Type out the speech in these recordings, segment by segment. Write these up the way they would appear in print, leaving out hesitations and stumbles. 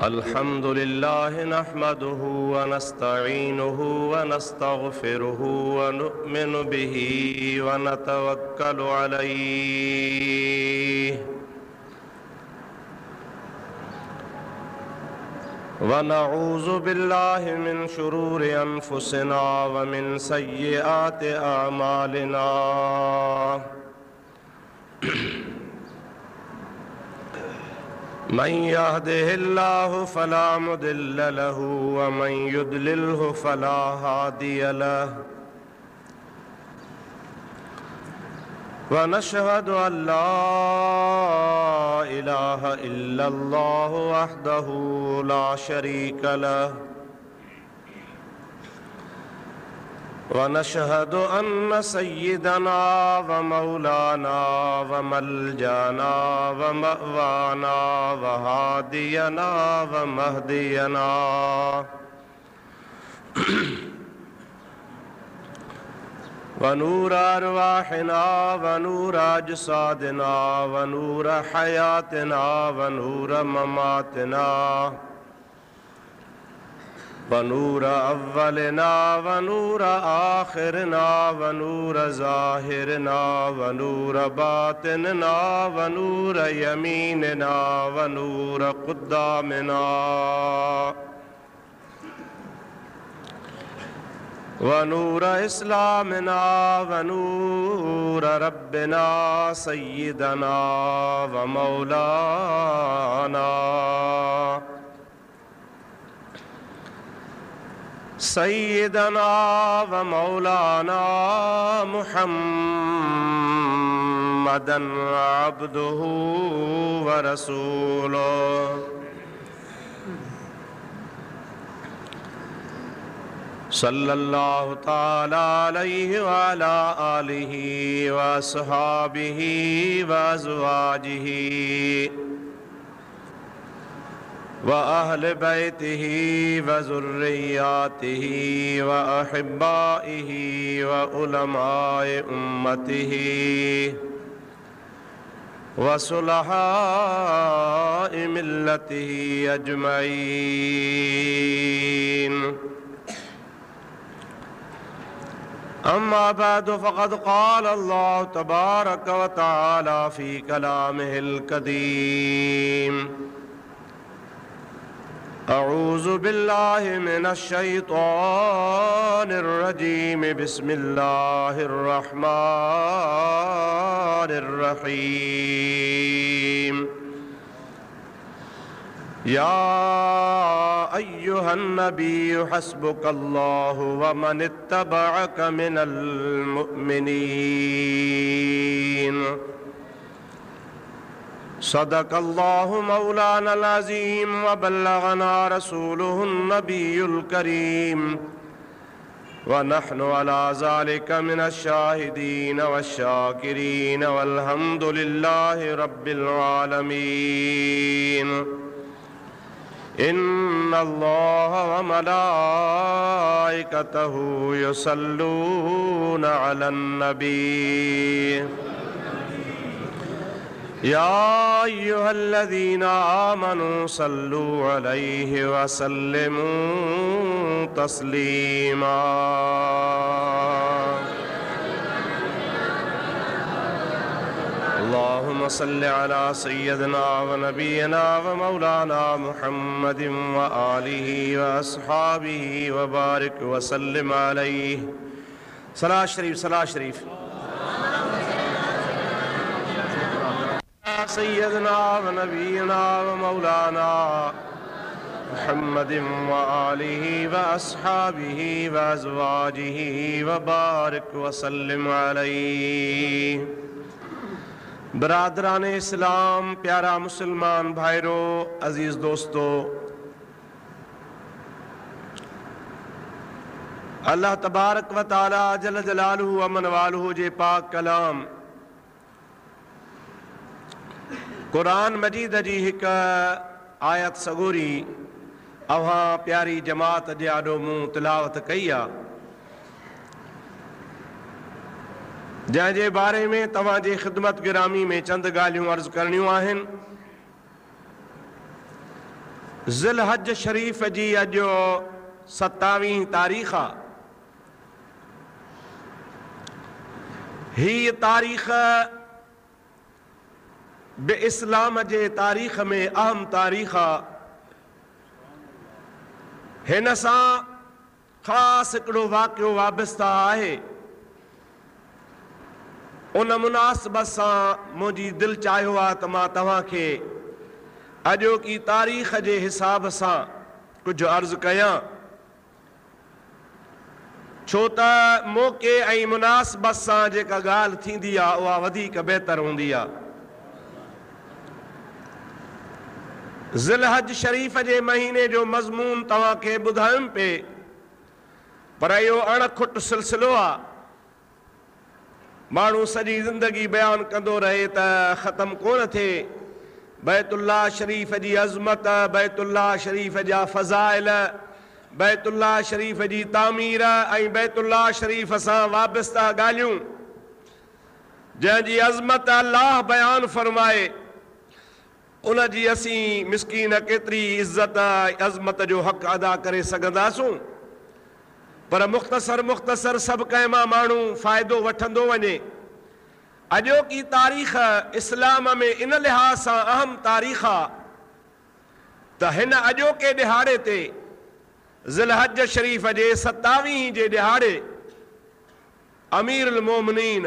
अल्हम्दुलिल्लाह नहमदुहु व नस्तईनुहु व नस्तगफिरुहु व नु'मिनु बिही व नतवक्कलु अलैहि व नऊज़ु बिल्लाहि मिन शुरूरि अनफुसिना व मिन सय्यिआति अअमालिना। मन यहदिहिल्लाहु फला मुदिल्ल लहु व मन युद्लिल्हु फला हादिय लहु व नशहदु अन ला इलाहा इल्लल्लाहु वहदहु ला शरीक लहु व नशहदु अन्न सय्यिदना व मौलाना व मलजाना व मअवाना व हादियना व महदियना व नूर अरवाहिना व नूर अजसादिना व नूर हयातिना व नूर ममातिना व नूर अव्वलिना व नूर आखिरना व नूर ज़ाहिरना व नूर बातिनना व नूर यमीनना व नूर क़ुद्दामिना व नूर इस्लामिना व नूर रब्बिना सय्यिदना व मौलाना सय्यिदना व मौलाना मुहम्मदन अब्दुहु व रसूलुहु सल्लल्लाहु ताला अलैहि व अला आलिहि व अस्हाबिहि व अज़वाजिहि व अहले बैतिही व ज़ुर्रिय्यातिही व अहिब्बाइही व उलमाए उम्मतिही व सुलहाए मिल्लतिही अजमईन। अम्मा बअदु फ़क़द क़ाल अल्लाहु तबारक व तआला फ़ी कलामिहिल कदीम अऊज़ु बिल्लाहि मिनश शैतानिर रजीम बिस्मिल्लाहिर रहमानिर रहीम। या अय्युहन नबिय्यु हस्बुकल्लाहु व मन इत्तबअक मिनल मुअ्मिनीन। सदक़ल्लाहु मौलानल अज़ीम व बल्लगना रसूलुहुन नबियुल करीम व नहनु अला ज़ालिका मिनश शाहिदीन वश्शाकिरीन वल्हम्दुलिल्लाहि रब्बिल आलमीन। इन्नल्लाह व मलाइकतहु युसल्लूना अलन नबी या अय्युहल्लज़ीना आमनू सल्लू अलैहि व सल्लिमू तस्लीमा। अल्लाहुम्मा सल्लि अला सय्यदिना व नबियना व मौलाना मुहम्मदिन व आलिहि व अस्हाबिहि व बारिक व सल्लिम अलैहि। सलात शरीफ सलात शरीफ। सय्यदना व नबीना व मौलाना मुहम्मदिन व आलिहि व अस्हाबिहि व अज़वाजिहि व बारिक व सल्लिम अलैहि। बरादरान इस्लाम, प्यारा मुसलमान भाइरों, अजीज दोस्तों, अल्लाह तबारक व तआला जल जलालुहु व मन वालुहु जे पाक कलाम कुरान मजीद जी एक आयत सगोरी अवां प्यारी जमात जे आॾो मूं तिलावत कई आहे, जंहिंजे बारे में तव्हांजे ख़िदमत गिरामी में चंद ॻाल्हियूं अर्ज़ करणियूं आहिनि। ज़िलहज शरीफ़ जी अॼु 27 तारीख़ आहे। हीअ तारीख़ बि इस्लाम जे तारीख़ में अहम तारीख़ आहे। हिन सां ख़ासि हिकिड़ो वाक़ियो वाबस्ता आहे। उन मुनासिबत सां मुंहिंजी दिलि चाहियो आहे त मां तव्हांखे अॼोकी तारीख़ जे हिसाब सां कुझु अर्ज़ु कयां, छो त मौक़े ऐं मुनासिबत सां जेका ॻाल्हि थींदी आहे उहा वधीक बहितर हूंदी आहे। ज़िलहज शरीफ़ जे महीने जो मज़मून तव्हांखे ॿुधायुमि पे, पर इहो अणखुट सिलसिलो आहे। माण्हू सॼी ज़िंदगी बयानु कंदो रहे त ख़तमु कोन थिए। बैतुल्लाह शरीफ़ जी अज़मत, बैतुल्लाह शरीफ़ जा फ़ज़ाइल, बैतुल्लाह शरीफ़ जी तामीर ऐं बैतुल्लाह शरीफ़ सां वाबस्ता ॻाल्हियूं जंहिंजी अज़मत अल्लाह बयानु फ़रमाए, उन जी असीं मिस्कीन केतिरी इज़त अज़मत जो हक़ अदा करे सघंदासूं। पर मुख़्तसर सभु कंहिं मां माण्हू फ़ाइदो वठंदो वञे। अॼोकी तारीख़ इस्लाम में इन लिहाज़ सां अहम तारीख़ आहे त हिन अॼोके ॾिहाड़े ते ज़िलहज शरीफ़ जे 27 जे ॾिहाड़े अमीरुल मोमिनीन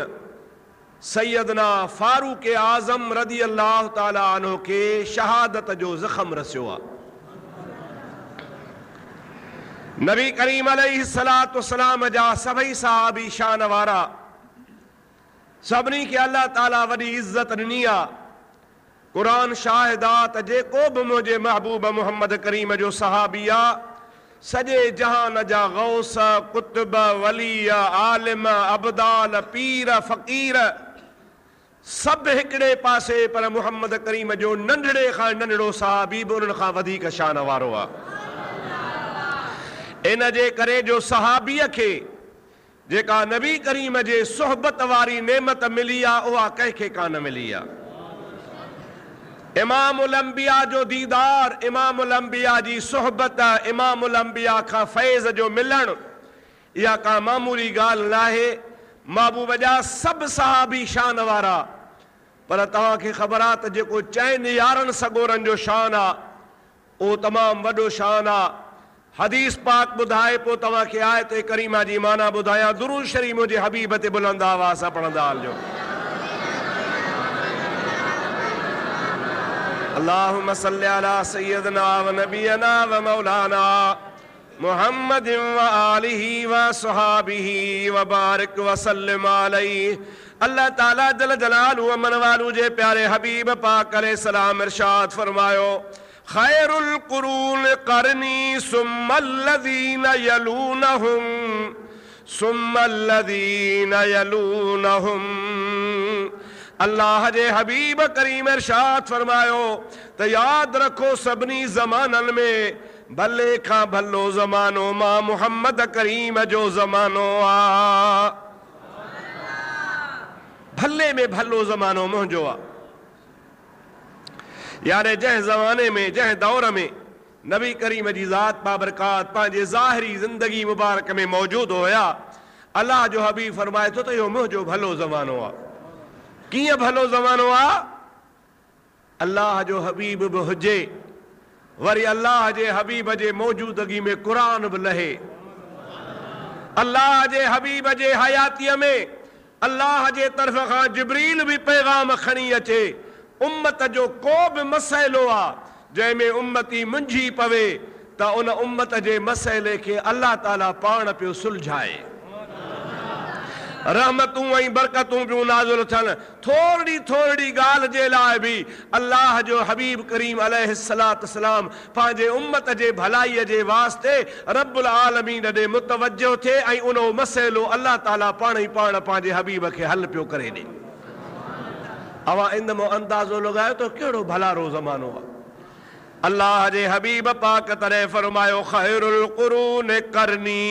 सैयदना फारूक आज़म रज़ी अल्लाह ताला अन्हु खे शहादत जो ज़ख़म रसियो आहे। नबी करीम अलैहिस्सलातु वस्सलाम जा सभई सहाबी शान वारा, सभिनी खे अल्लाह ताला वॾी इज़त ॾिनी आहे। क़ुरान शाहिद आहे त जेको बि मुंहिंजे महबूब मुहम्मद करीम जो सहाबी आहे, सॼे जहान जा गौस, कुतुब, वली, आलिम, अबदाल, पीर, फ़क़ीर सभु हिकिड़े पासे, पर मुहम्मद करीम जो नंढड़े खां नंढड़ो सहाबी बि उन्हनि खां वधीक शान वारो आहे। इन जे करे जो सहाबीअ खे जेका नबी करीम जे सोहबत वारी नेमत मिली आहे उहा कंहिंखे कान मिली आहे। इमामुल अंबिया जो दीदार, इमामुल अंबिया जी सोहबत, इमामुल अंबिया खां फैज़ जो मिलणु, इहा का मामूली ॻाल्हि न आहे। महबूब जा सभु सहाबी शान वारा, पर तव्हांखे ख़बर आहे त जेको 4 यारनि सॻोरनि जो शान आहे उहो तमामु वॾो शान आहे। हदीस पाक ॿुधाए पोइ तव्हांखे आयत करीमा जी माना ॿुधायां। दुरूद शरीफ़ मुंहिंजे हबीब ते बुलंद आवाज़ सां पढ़ंदा हलिजो। अल्लाहुम्मा सल्लि अला सय्यदना व नबियना व मौलाना मुहम्मद व आलिहि व सहाबिहि व बारिक व सल्लिम अलैहि। अल्लाह ताला जल जलालहु मन वालू जे प्यारे हबीब पाक अलैहिस्सलाम इरशाद फरमायो, खैरुल कुरून करनी सुम्मल्लज़ीन यलूनहुम सुम्मल्लज़ीन यलूनहुम। अल्लाह जे हबीब करीम इरशाद फरमायो त याद रखो सभिनी ज़माननि में भले खां भलो ज़मानो मां मुहम्मद करीम जो ज़मानो आहे। भले में भलो ज़मानो मुंहिंजो आहे। यारे जंहिं ज़माने में, जंहिं दौर में नबी करीम जी ज़ात बाबरकात पंहिंजे ज़ाहिरी ज़िंदगी मुबारक में मौजूदु हुया, अल्लाह जो हबीब फरमाए थो त इहो मुंहिंजो भलो ज़मानो आहे। कीअं भलो ज़मानो आहे? अल्लाह जो हबीब बि हुजे, वरी अल्लाह जे हबीब जे मौजूदगी में क़ुरान बि लहे, अल्लाह जे हबीब जे हयातीअ में अल्लाह जे तरफ़ खां जिब्रील बि पैगाम खणी अचे। उम्मत जो को बि मसइलो आहे जंहिंमें उम्मती मुंझी पवे त उन उम्मत जे मसइले खे अल्लाह ताला पाण पियो सुलझाए। रहमतूं ऐं बरकतूं पियूं नाज़िल थियनि। थोरी थोरी ॻाल्हि जे लाइ बि अल्लाह जो हबीब करीम अलैहिस्सलातु वस्सलाम पंहिंजे उम्मत जे भलाईअ जे वास्ते रब्बुल आलमीन ॾे मुतवजो थिए ऐं उन मसइलो अल्लाह ताला पाण ई पाण पंहिंजे हबीब खे हल पियो करे ॾे। अवां इन में अंदाज़ो लॻायो त कहिड़ो भलारो ज़मानो आहे। अल्लाह जे हबीब पाक तॾहिं फरमायो, खैरुल कुरून करनी,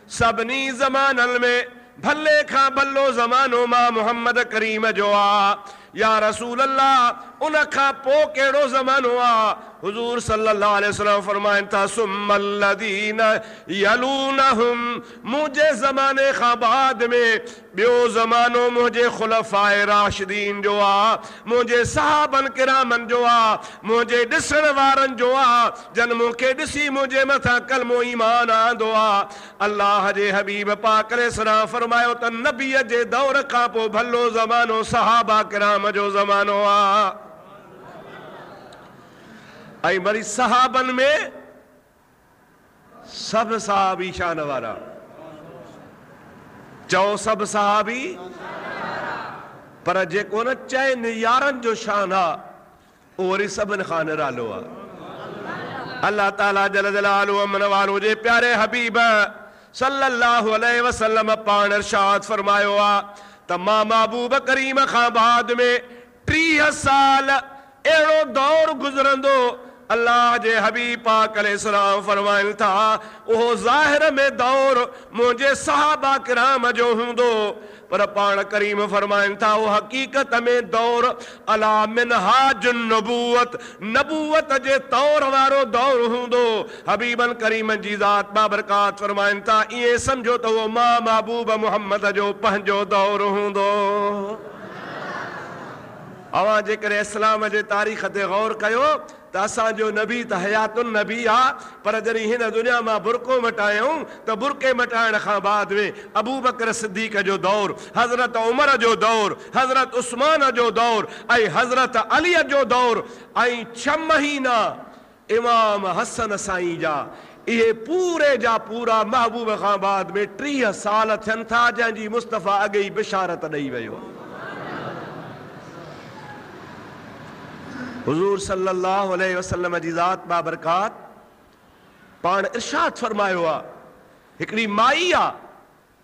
सभिनी ज़माननि में भले खां भलो ज़मानो मां मुहम्मद करीम जो आहे। या रसूल अल्लाह उन खां पोइ कहिड़ो ज़मानो आहे? हुज़ूर सल्लल्लाहु अलैहि वसल्लम फरमाइनि था सुम्मल्लज़ीन यलूनहुम, मुंहिंजे ज़माने खां बाद में ॿियो ज़मानो मुंहिंजे खुलफ़ाए राशिदीन जो आहे, मुंहिंजे सहाबन किरामन जो आहे, मुंहिंजे ॾिसण वारनि जो आहे, जन मूंखे ॾिसी मुंहिंजे मथां कलमो ईमान आंदो आहे। अल्लाह जे हबीब पाक अलैहिस्सलाम फरमायो त नबीअ जे दौर खां पोइ भलो ज़मानो सहाबा किराम जो ज़मानो आहे। ऐं वरी सहाबन में सभु सहाबी शान वारा, चओ सभु सहाबी, पर जेको न चइनि यारनि जो शान आहे उहो वरी सभिनि खां निरालो आहे। अल्लाह ताला जल जलालहु अमन वारो जे प्यारे हबीब सल्लल्लाहु अलैहि वसल्लम पाण इरशाद फरमायो आहे त मां महबूब करीम खां बाद में 30 साल अहिड़ो दौर गुज़रंदो, अल्लाह जे हबीब पाक अलैहिस्सलाम फरमाइनि था उहो ज़ाहिर में दौर मुंहिंजे सहाबा किराम जो हूंदो, पर पाण करीम फरमाइनि था उहो हक़ीक़त में दौर अला मिनहाज नबूवत, नबूवत जे तौर वारो दौर हूंदो। हबीबन करीमन जी ज़ात बाबरकात फरमाइनि था ईअं सम्झो त उहो मां महबूब मुहम्मद जो पंहिंजो दौर हूंदो। अवां जेकॾहिं इस्लाम जे तारीख़ ते गौर कयो त असांजो नबी त हयातुन नबी आहे, पर जॾहिं हिन दुनिया मां बुरको मटायूं त बुरके मटाइण खां बाद में अबू बकर सिद्दीक़ जो दौर, हज़रत उमर जो दौर, हज़रत उस्मान जो दौर ऐं हज़रत अली जो दौर ऐं 6 महीना इमाम हसन साईं जा, इहे पूरे जा पूरा महबूब खां बाद में 30 साल थियनि था, जंहिंजी मुस्तफ़ा अॻे ई बिशारत ॾेई वियो। हुज़ूर सल्लल्लाहु अलैहि वसल्लम जी ज़ात बाबरकात पाण इरशाद फरमायो आहे, हिकिड़ी माई आहे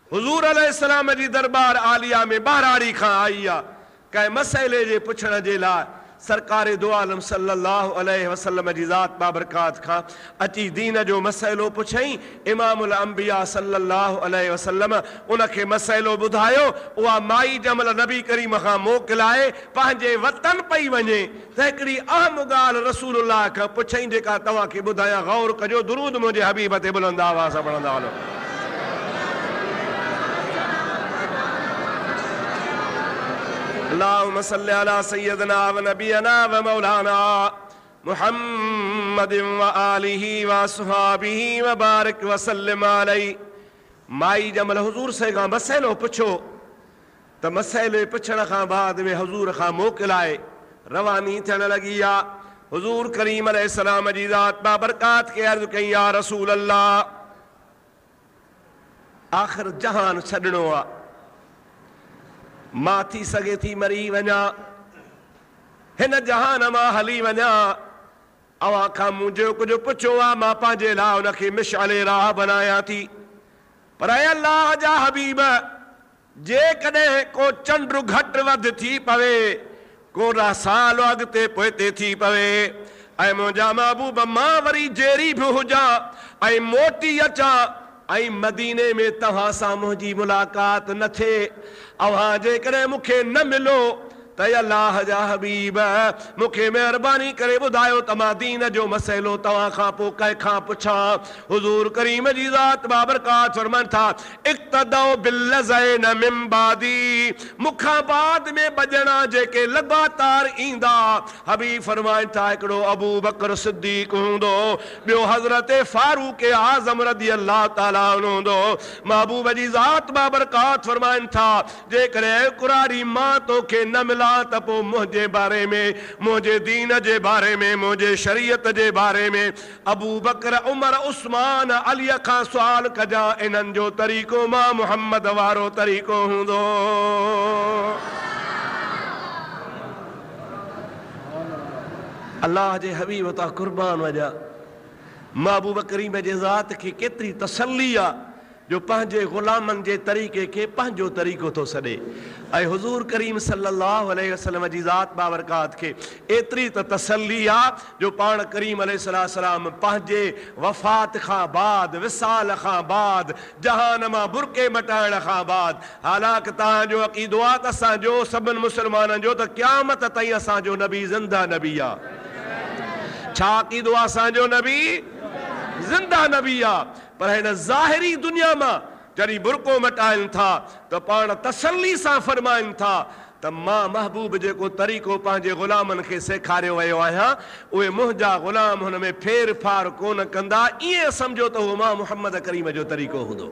हुज़ूर अलैहिस्सलाम जी दरबार आलिया में ॿाहिराड़ी खां आई आहे कंहिं मसइले जे पुछण जे लाइ। सरकार दो आलम सल्लल्लाहु अलैहि वसल्लम जी ज़ात बाबरकात खां अची दीन जो मसइलो पुछई। इमामुल अंबिया सल्लल्लाहु अलैहि वसल्लम उनखे मसइलो ॿुधायो। उहा माई जमल नबी करीम खां मोकिलाए पंहिंजे वतन पई वञे त हिकिड़ी अहम ॻाल्हि रसूलुल्लाह खां पुछई, जेका तव्हांखे ॿुधायां, गौर कजो, दुरूद मुंहिंजे हबीब ते बुलंद आवाज़ सां पढ़ंदा हलो। अल्लाहुम्मा सल्लि अला सय्यदना व नबियना व मौलाना मुहम्मदिन व आलिहि व अस्हाबिहि व बारिक व सल्लिम अलैहि। माई जमल हुज़ूर से खां मसइलो पुछो त मसइले पुछण खां बाद में हुज़ूर खां मोकिलाए रवानी थियण लॻी आहे। हुज़ूर करीम अलैहिस्सलाम जी ज़ात बाबरकात खे अर्ज़ कई, या रसूल अल्लाह, आख़िर जहान छॾिणो आहे, मां थी सघे थी मरी वञा, हिन जहान मां हली वञा, अव्हां खां मुंहिंजो कुझु पुछो आहे, मां पंहिंजे लाइ उनखे मिशाले राह बनायां थी। पर अल्लाह जा हबीब, जेकॾहिं को चंड घटि वधि थी पवे, को साल अॻिते पोइते थी पवे, ऐं मुंहिंजा महबूब मां वरी जेरी बि हुजां ऐं मोटी अचां ऐं मदीने में तव्हां सां मुंहिंजी मुलाक़ात न थिए, अव्हां जेकॾहिं मूंखे न मिलो त अल्लाह जा हबीब मूंखे महिरबानी करे ॿुधायो त मां दीन जो मसइलो तव्हां खां पोइ कंहिंखां पुछां। हुज़ूर करीम जी ज़ात बाबरकात फरमाइनि था, इक्तदौ बिल्लज़ैन मिन बादी, मूंखां बाद में ॿ ॼणा जेके लगातार ईंदा, हबीब फरमाइनि था, हिकिड़ो अबू बकर सिद्दीक़ हूंदो, ॿियो हज़रत फारूक आज़म रज़ी अल्लाह ताला हूंदो। महबूब जी ज़ात बाबरकात फरमाइनि था, जेकॾहिं कुरारी मां तोखे न मिला त पोइ मुंहिंजे बारे में, मुंहिंजे दीन जे बारे में, मुंहिंजे शरीयत जे बारे में अबू बकर, उमर, उस्मान, अलीअ खां सुवाल कजां। इन्हनि जो तरीक़ो मां मुहम्मद वारो तरीक़ो हूंदो। अल्लाह जे हबीब तां कुर्बान वञा। महबूब करीम जे ज़ात खे केतिरी तसल्ली आहे जो पंहिंजे ग़ुलामनि जे तरीक़े खे पंहिंजो तरीक़ो थो सॾे। ऐं हुज़ूर करीम सल्लल्लाहु अलैहि वसल्लम जी ज़ात बाबरकात खे एतिरी त तसल्ली आहे जो पाण करीम अलैहिस्सलाम पंहिंजे वफ़ात खां बाद, विसाल खां बाद, जहान मां बुरके मटाइण खां बाद, हालांकि तव्हांजो अक़ीदो आहे त असांजो सभिनि मुस्लमाननि जो त क़यामत ताईं असांजो नबी ज़िंदा नबी आहे। छा अक़ीदो आहे? असांजो नबी ज़िंदा नबी आहे। पर हिन ज़ाहिरी दुनिया मां जॾहिं बुरको मटाइनि था त पाण तसल्ली सां फरमाइनि था त मां महबूब जेको तरीक़ो पंहिंजे ग़ुलामनि खे सेखारियो वियो आहियां उहे मुंहिंजा ग़ुलाम हुन में फेर फार कोन कंदा। ईअं सम्झो त उहो मां मुहम्मद करीम जो तरीक़ो हूंदो।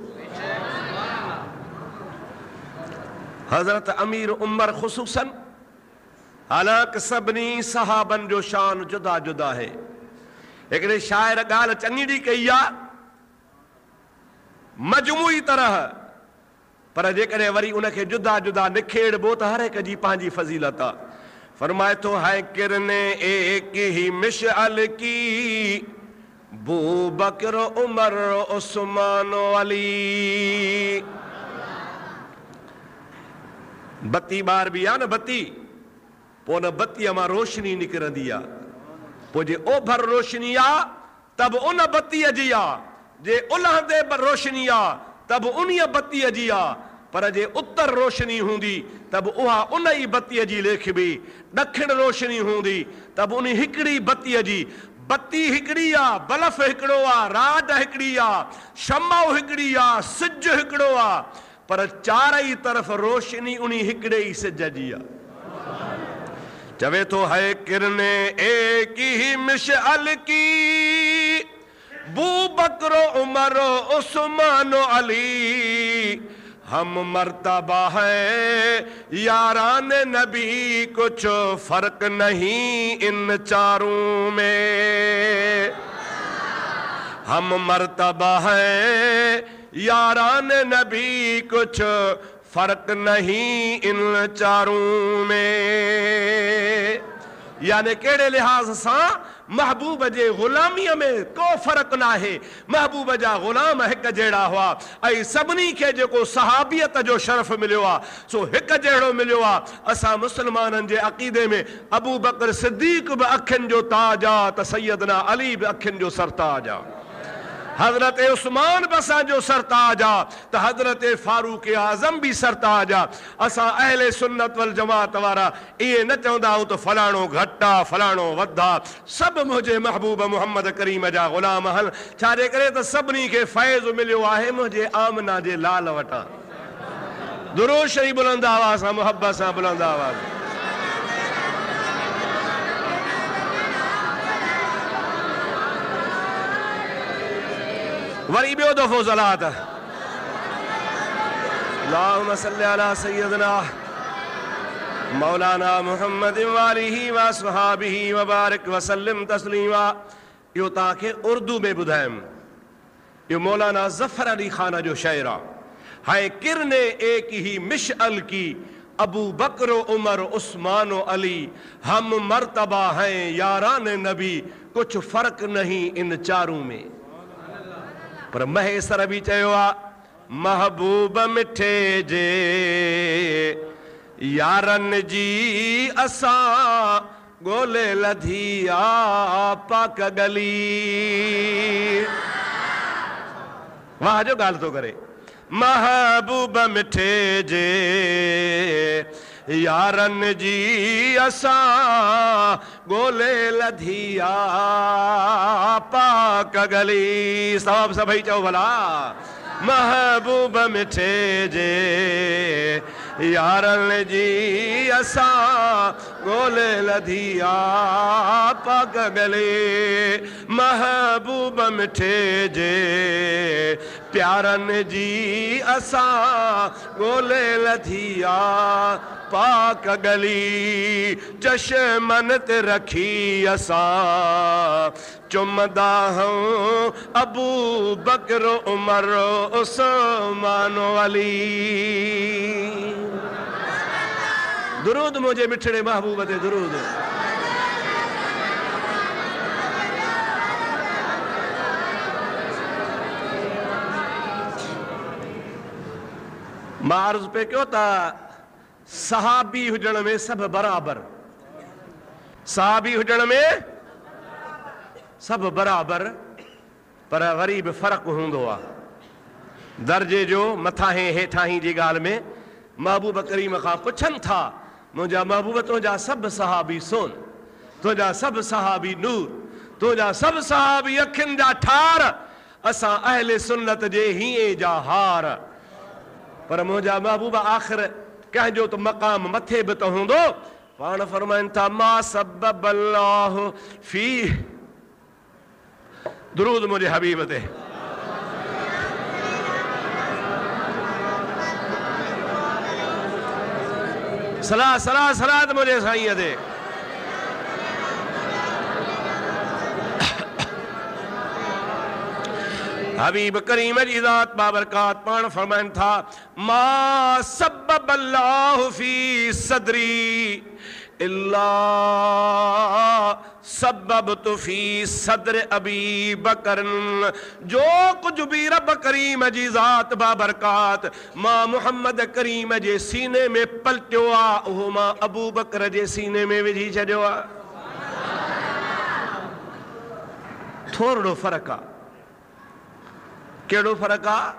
हज़रत अमीर उमर ख़ुसूसन, हालांकि सभिनी सहाबनि जो शान जुदा जुदा है। हिकिड़े शाइर ॻाल्हि चङी कई आहे मजमूई तरह, पर जेकॾहिं वरी उनखे जुदा जुदा निखेड़बो त हर हिक जी पंहिंजी फज़ीलत आहे। फरमाए थो है किरने एक ही मिशअल की बू बकर उमर उस्मान अली। बत्ती ॿार बि आहे न बत्ती, पोइ उन बत्तीअ मां रोशनी निकिरंदी आहे। पोइ जे ओभर रोशनी आहे त बि उन बत्तीअ जी आहे, जे उलहंदे रोशनी आहे त बि उन बत्तीअ जी आहे। पर जे उत्तर रोशनी हूंदी त बि उहा उन ई बत्तीअ जी लेखिबी। ॾखिण रोशनी हूंदी त बि उन हिकिड़ी बत्तीअ जी। बत्ती हिकिड़ी आहे, बल्ब हिकिड़ो आहे, राड हिकिड़ी आहे, शमो हिकिड़ी आहे, सिज हिकिड़ो आहे, पर चारई तरफ़ रोशनी उन हिकिड़े ई सिज जी आहे। चवे तो है किरने एक ही मिशअल की बू बकरो उमर उस्मान अली। हम मर्तबा है यारान नबी, कुछ फर्क नहीं इन चारों में। हम मर्तबा है यारान नबी, कुछ फर्क नहीं इन चारों में। यानी कहिड़े लिहाज़ सां महबूब जे ग़ुलामीअ में को फ़र्क़ु न आहे। महबूब जा ग़ुलाम हिकु जहिड़ा हुआ ऐं सभिनी खे जेको सहाबियत जो शरफ़ मिलियो आहे सो हिकु जहिड़ो मिलियो आहे। असां मुस्लमाननि जे अक़ीदे में अबू बकर सिद्दीक़ बि अखियुनि जो ताज आहे त सैयदना अली बि अखियुनि जो सरताज आहे। हज़रत उस्मान बि असांजो सरताज आहे त हज़रत फारूक आज़म बि सरताज आहे। असां अहले सुन्नत वल जमात वारा इहे न चवंदा आहियूं त फलाणो घटि आहे, फलाणो वधि आहे। सभु मुंहिंजे महबूब मुहम्मद करीम जा ग़ुलाम हल। छा जे करे त सभिनी खे फैज़ मिलियो आहे मुंहिंजे आमना जे लाल वटां। दुरूद शरीफ़ बुलंद आवाज़ सां, मुहब्बत सां बुलंद आवाज़। वरी ॿियो दफ़ो सलात अल्लाहुम्मा सल्ली अला सय्यदना मौलाना मुहम्मद वालिही व अस्हाबिही व बारिक वसल्लम तस्लीमा। इहो तव्हांखे उर्दू में ॿुधायमि। इहो मौलाना ज़फ़र अली खान जो शेर आहे। है किरने एक ही मिशअल की अबू बकर उमर उस्मान अली। हम मर्तबा हैं यारान नबी, कुछ फ़र्क नहीं इन चारों में। पर महेसर बि चयो आहे महबूब मिठे जे यारन जी असां ॻोल्हे लधी आ पाक गली। वाह जो ॻाल्हि थो करे। महबूब मिठे जे यारन जी असां ॻोल्हे लधी आ पाक गली। सभु सभई चओ भला। महबूब मिठे जे यारन जी असां ॻोल्हे लधी आ पाक गली। महबूब मिठे जे प्यारन जी असां ॻोल्हे लधी आ पाक गली। चश्मन ते रखी असां चुमदा हूं अबू बकर उमर उस्मान अली। दुरूद मुझे मिठड़े महबूब ते दुरूद। मां अर्ज़ पे कयो त सहाबी हुजण में सभु बराबर, सहाबी हुजण में सभु बराबर, पर वरी बि फ़र्क़ु हूंदो आहे दर्जे जो, मथां हेठां जी ॻाल्हि में। महबूब करीम खां पुछनि था, मुंहिंजा महबूब तुंहिंजा सभु सहाबी सोन, तुंहिंजा सभु सहाबी नूर, तुंहिंजा सभु सहाबी अखियुनि जा ठार, असां अहले सुन्नत जे हीअं जा हार। पर मुंहिंजा महबूब आख़िर कंहिंजो त मक़ाम मथे बि त हूंदो। पाण फरमाइनि था मा सबबल्लाहु फी, दुरूद मुंहिंजे हबीब ते। सलाह सलाह सलाह मुंहिंजे साईं ते। हबीब करीम जी ज़ात बाबरकात पाण फरमाइनि था मा सबबल्लाहु फी सदरी इल्ला सबबतु फी सदर अबी बकरन। जो कुछ भी रब करीम जी ज़ात बाबरकात मां मुहम्मद करीम जे सीने में पलटियो आहे, उहो मां अबू बकर जे सीने में विझी छॾियो आहे। थोरो फ़र्क़ु आहे। कहिड़ो फ़र्क़ु आहे?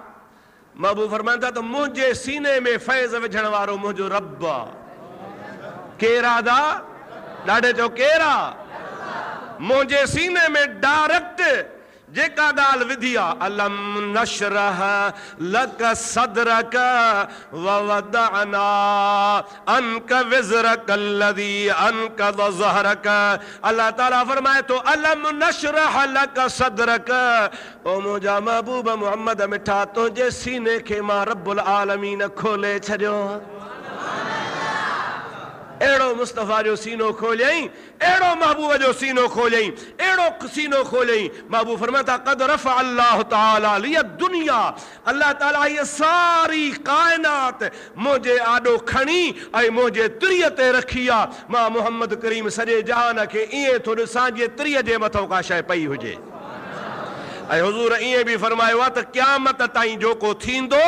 महबूब फरमाइनि था त मुंहिंजे सीने में फैज़ विझण वारो मुंहिंजो रब आहे। केरु आहे दा? ॾाढे चओ केरु आहे? मुंहिंजे सीने में डायरेक्ट जेका ॻाल्हि विधी आहे, अलम नशरह लक सदरक व वदअना अनक विज़रक अल्लज़ी अनक़ज़ ज़हरक। अल्लाह ताला फरमाए तो अलम नशरह लक सदरक, ओ मुंहिंजा महबूब मोहम्मद मिठा तुंहिंजे सीने खे मां रब्बुल आलमीन खोले छॾियो। अहिड़ो मुस्तफ़ा जो सीनो खोलियईं, अहिड़ो महबूब जो सीनो खोलियईं, अहिड़ो सीनो खोलियईं। महबूब फरमाए था क़द रफ़अ अल्लाहु तआला लिय दुनिया, अल्लाह ताला ये सारी कायनात मुंहिंजे आॾो खणी ऐं मुंहिंजे तिरीअ ते रखी आहे। मां मोहम्मद करीम सॼे जहान खे ईअं थो ॾिसां जीअं तिरीअ जे मथां का शइ पई हुजे। ऐं हुज़ूर ईअं बि फरमायो आहे त क़यामत ताईं जेको थींदो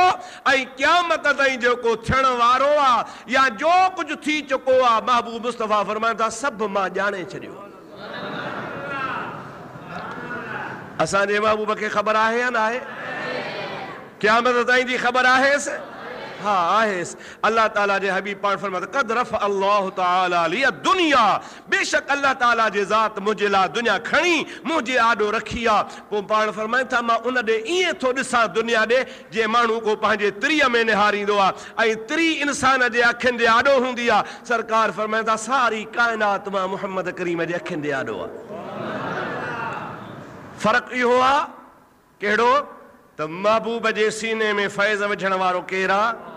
ऐं क़यामत ताईं जेको थियण वारो आहे या जो कुझु थी चुको आहे, महबूब मुस्तफ़ा फरमाइनि था सभु मां ॼाणे छॾियो। असांजे महबूब खे ख़बर आहे या न आहे? क़यामत ताईं जी ख़बर आहेसि? हा आहेसि। अल्लाह ताला जे हबीब पाण फरमाए क़द रफ़अ अल्लाहु तआला लिय दुनिया, बेशक अल्लाह ताला जे ज़ात मुंहिंजे लाइ दुनिया खणी मुंहिंजे आॾो रखी आहे। पोइ पाण फरमाइनि था मां उन ॾे ईअं थो ॾिसां दुनिया ॾे जीअं माण्हू को पंहिंजे तिरीअ में निहारींदो आहे ऐं तिरी इंसान जे अखियुनि जे आॾो हूंदी आहे। सरकार फरमाइनि था सारी काइनात मां मुहम्मद करीम जे अखियुनि जे आॾो आहे। फ़र्क़ु इहो आहे कहिड़ो त महबूब जे सीने में फैज़ विझण वारो केरु आहे?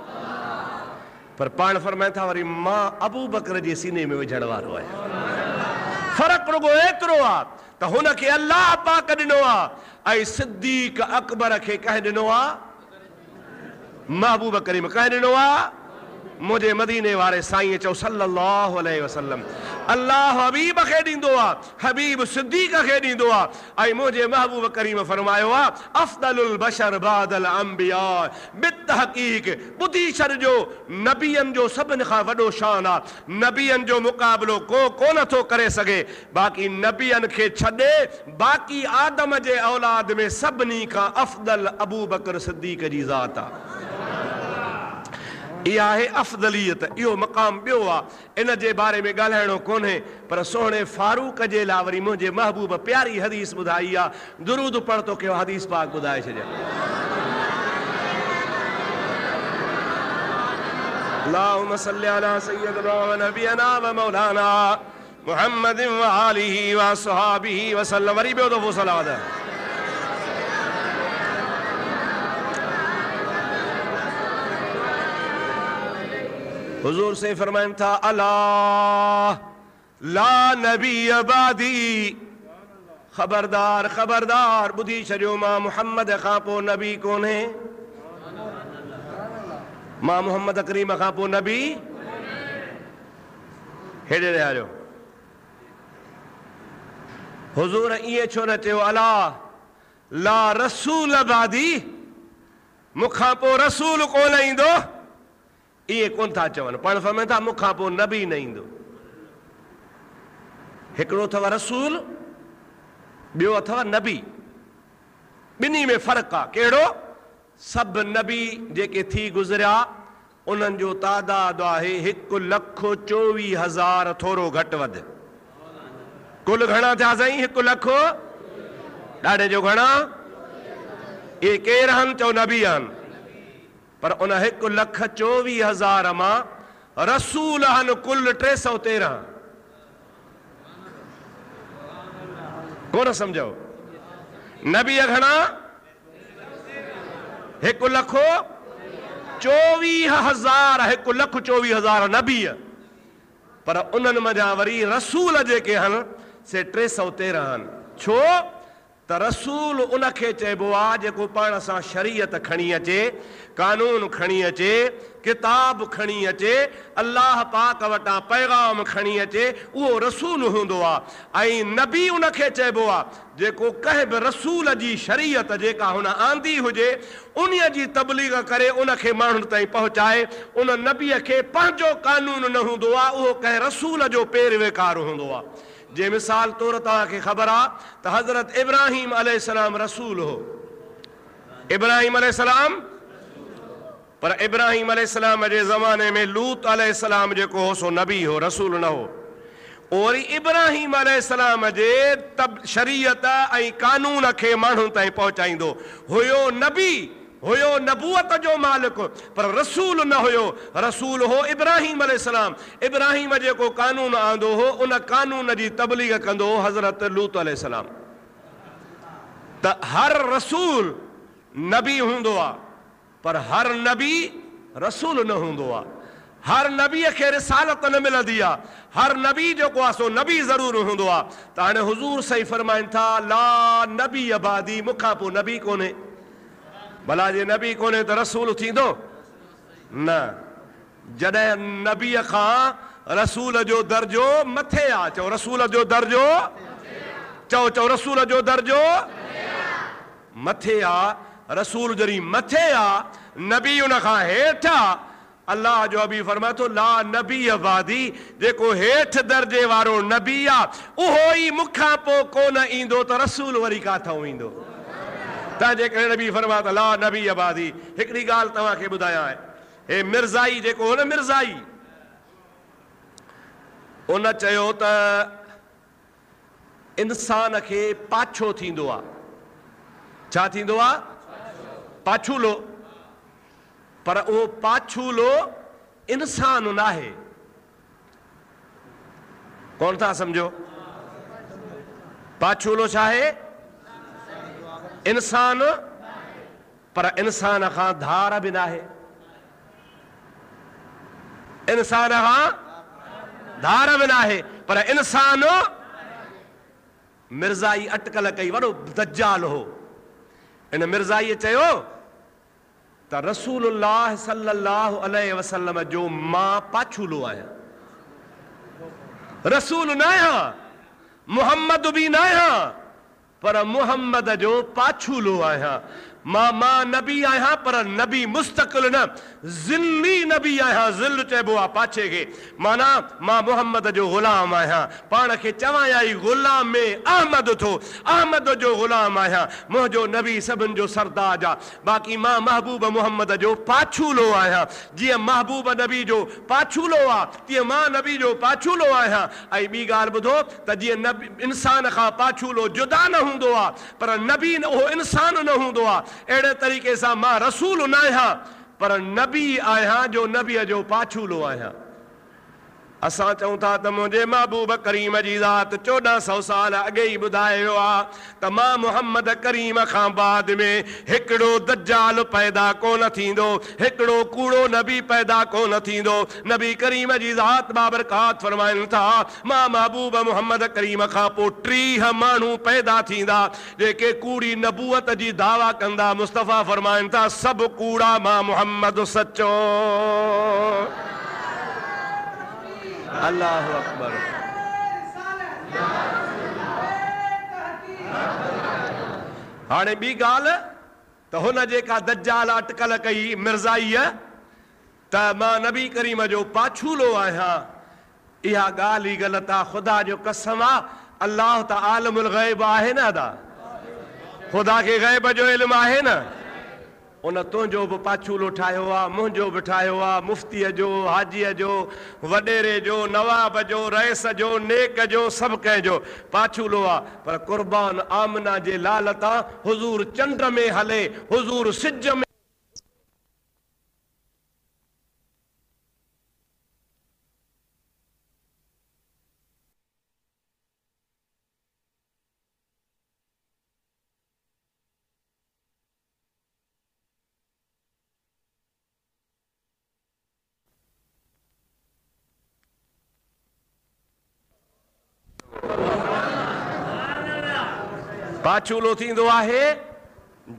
पर पाण फरमाइनि था वरी मां अबू बकर जे सीने में विझण वारो आहियां। फ़र्क़ु रुगो एतिरो आहे त हुनखे अल्लाह पाक ॾिनो आहे ऐं सिद्दीक़ अकबर खे कंहिं ॾिनो आहे? महबूब करीम कंहिं ॾिनो आहे? मुंहिंजे मदीने वारे साईं चओ सल्लल्लाहु अलैहि वसल्लम। अल्लाह हबीब खे ॾींदो आहे, हबीब सिद्दीक़ खे ॾींदो आहे। ऐं मुंहिंजे महबूब करीम फरमायो आहे अफ़्ज़लुल बशर बादल अंबिया बितहक़ीक़। ॿुधी छॾिजो, नबियनि जो सभिनि खां वॾो शान आहे। नबियनि जो मुक़ाबिलो को कोन थो करे सघे। बाक़ी नबियनि खे छॾे बाक़ी आदम जे औलाद में सभिनी खां अफ़्ज़ल अबू बकर सिद्दीक़ जी ज़ात आहे। इहा आहे अफ़ज़लियत, इहो मक़ाम ॿियो आहे। इन जे बारे में ॻाल्हाइणो कोन्हे, पर सोणे फारूक जे लाइ वरी मुंहिंजे महबूब प्यारी हदीस ॿुधाई आहे। दुरूद पढ़ तो कयो, हदीस पाक ॿुधाए छॾिया। अल्लाहुम्मा सल्लि अला सय्यिदिना व नबियना व मौलाना मुहम्मदिन व आलिहि व अस्हाबिहि व सल्लम। वरी ॿियो दफ़ो सलावत। हुजूर से फरमाइनि था अला ला नबी बादी, खबरदार खबरदार ॿुधी छॾियो, मां मुहम्मद खां पोइ नबी कोन्हे। मां मुहम्मद करीम खां पोइ नबी हेॾे रहियो। हुजूर ईअं छो न चयो अला ला रसूल बादी, मूंखां पोइ रसूल कोन ईंदो? इहे कोन था चवनि, पाण फरमाइनि था मूंखां पोइ नबी न ईंदो। हिकिड़ो अथव रसूल, ॿियो अथव नबी। ॿिन्ही में फ़र्क़ु आहे। कहिड़ो? सभु नबी जेके थी गुज़रिया उन्हनि जो तादाद आहे 1,24,000 थोरो घटि वधि। कुल घणा थिया साईं? 1,00,000 ॾाढे जो घणा? इहे केरु आहिनि? चओ नबी आहिनि। पर उन 1,24,000 मां रसूल आहिनि कुल 313। कोन सम्झो? नबी घणा? 1,24,000। 1,24,000 नबी, पर उन्हनि मथां वरी रसूल जेके आहिनि से 313 आहिनि। छो त रसूल उनखे चइबो आहे जेको पाण सां शरीयत खणी अचे, कानून खणी अचे, किताब खणी अचे, अल्लाह पाक वटां पैगाम खणी अचे, उहो रसूल हूंदो आहे। ऐं नबी उनखे चइबो आहे जेको कंहिं बि रसूल जी शरीयत जेका हुन आंदी हुजे उन जी तबलीग करे उनखे माण्हुनि ताईं पहुचाए। उन नबीअ खे पंहिंजो कानून न हूंदो आहे, उहो कंहिं रसूल जो पेरवेकार हूंदो आहे। जे मिसाल तौर तव्हांखे ख़बर आहे त हज़रत इब्राहिम अलैहिस्सलाम रसूल हो। इब्राहिम अलैहिस्सलाम, पर इब्राहिम अलैहिस्सलाम जे ज़माने में लूत अलैहिस्सलाम जेको हो सो नबी हो, रसूल न हो। और इब्राहिम अलैहिस्सलाम जे शरीयत ऐं कानून खे माण्हुनि ताईं पहुचाईंदो हुयो। नबी हुयो, नबूअत जो मालिक, पर रसूल न हुयो। रसूल हो इब्राहिम अलैहिस्सलाम। इब्राहिम जेको कानून आंदो हो उन कानून जी तबलीग कंदो हो हज़रत लूत अलैहिस्सलाम। त हर रसूल नबी हूंदो आहे, पर हर नबी रसूल न हूंदो आहे। हर नबीअ खे रिसालत न मिलंदी आहे। हर नबी जेको आहे सो नबी ज़रूर हूंदो आहे। त हाणे हुज़ूर सही फरमाइनि था ला नबी अबादी, मूंखां पोइ नबी कोन्हे। भला जे नबी कोन्हे त रसूल थींदो न। जॾहिं नबीअ खां रसूल जो दर्जो मथे आहे। चओ रसूल जो दर्जो, चओ चओ रसूल जो दर्जो मथे आहे। रसूल जॾहिं मथे आहे, नबी उन खां हेठि आहे। अल्लाह जो हबीब फरमाए थो ला नबी अबादी, जेको हेठि दर्जे वारो नबी आहे उहो ई मूंखां पोइ कोन ईंदो त रसूल वरी काथां ईंदो? त जेकॾहिं नबी फरमाए त ला नबी अबादी। हिकिड़ी ॻाल्हि तव्हांखे ॿुधायां, हे मिर्ज़ाई जेको हो न, मिर्ज़ाई उन चयो त इंसान खे पाछो थींदो आहे। छा थींदो आहे? पाछूलो। पर उहो पाछूलो इंसान न आहे। कोन था सम्झो? पाछूलो छा आहे? इंसान, पर इंसान खां धार बि न आहे। इंसान खां धार बि न आहे, पर इंसान। मिर्ज़ाई अटकल कई, वॾो दज्जाल हो। इन मिर्ज़ाईअ चयो त रसूलुल्लाह सल्लल्लाहु अलैहि वसल्लम जो मां पाछूलो आहियां। रसूल न आहियां, मुहम्मद बि न आहियां, पर मुहम्मद जो पाछूलो आहियां। मां नबी आहियां, पर नबी मुस्तक़िल न, ज़िल्ली नबी आहियां। ज़िल चइबो आहे पाछे खे। माना मां मुहम्मद जो ग़ुलाम आहियां। पाण खे चवां आई ग़ुलाम में अहमद थो, अहमद जो ग़ुलाम आहियां। मुंहिंजो नबी सभिनि जो सरदार आहे। बाक़ी मां महबूब मुहम्मद जो पाछूलो आहियां। जीअं महबूब नबी जो पाछूलो आहे, तीअं मां नबी जो पाछूलो आहियां। ऐं ॿी ॻाल्हि ॿुधो त जीअं नबी इंसान खां पाछूलो जुदा न हूंदो आहे, पर नबी उहो इंसान न हूंदो आहे, अहिड़े तरीक़े सां मां रसूल न आहियां, पर नबी आहियां जो नबीअ जो पाछूलो आहियां। असां चऊं था त मुंहिंजे महबूब करीम जी ज़ात 1400 साल अॻे ई ॿुधाए वियो आहे त मां मुहम्मद करीम खां बाद में हिकिड़ो दज्जाल पैदा कोन थींदो, हिकिड़ो कूड़ो नबी पैदा कोन थींदो। नबी करीम जी ज़ात बाबरकात फरमाइनि था मां महबूब मुहम्मद करीम खां पोइ 30 माण्हू पैदा थींदा जेके कूड़ी नबूअत जी दावा कंदा। मुस्तफ़ा फरमाइनि था सभु कूड़ा, मां मुहम्मद सचो। अल्लाहु अकबर। हाणे ॿी ॻाल्हि त हुन जेका दज्जाल अटकल कई मिर्ज़ाईअ, त मां नबी करीम जो पाछूलो आहियां, इहा ॻाल्हि ई ग़लति आहे। ख़ुदा जो कसम आहे, अल्लाह त आलिमुल ग़ैब आहे न अदा, ख़ुदा खे ग़ैब जो इल्मु आहे न। उन तुंहिंजो बि पाछूलो ठाहियो आहे, मुंहिंजो बि ठाहियो आहे, मुफ़्तीअ जो, हाजीअ जो, वॾेरे जो, नवाब जो, रईस जो, नेक जो, सभु कंहिंजो पाछूलो आहे। पर क़ुर्बान आमना जे लाल तां हुज़ूर चंड में हले, हुज़ूर सिज में पाछूलो थींदो आहे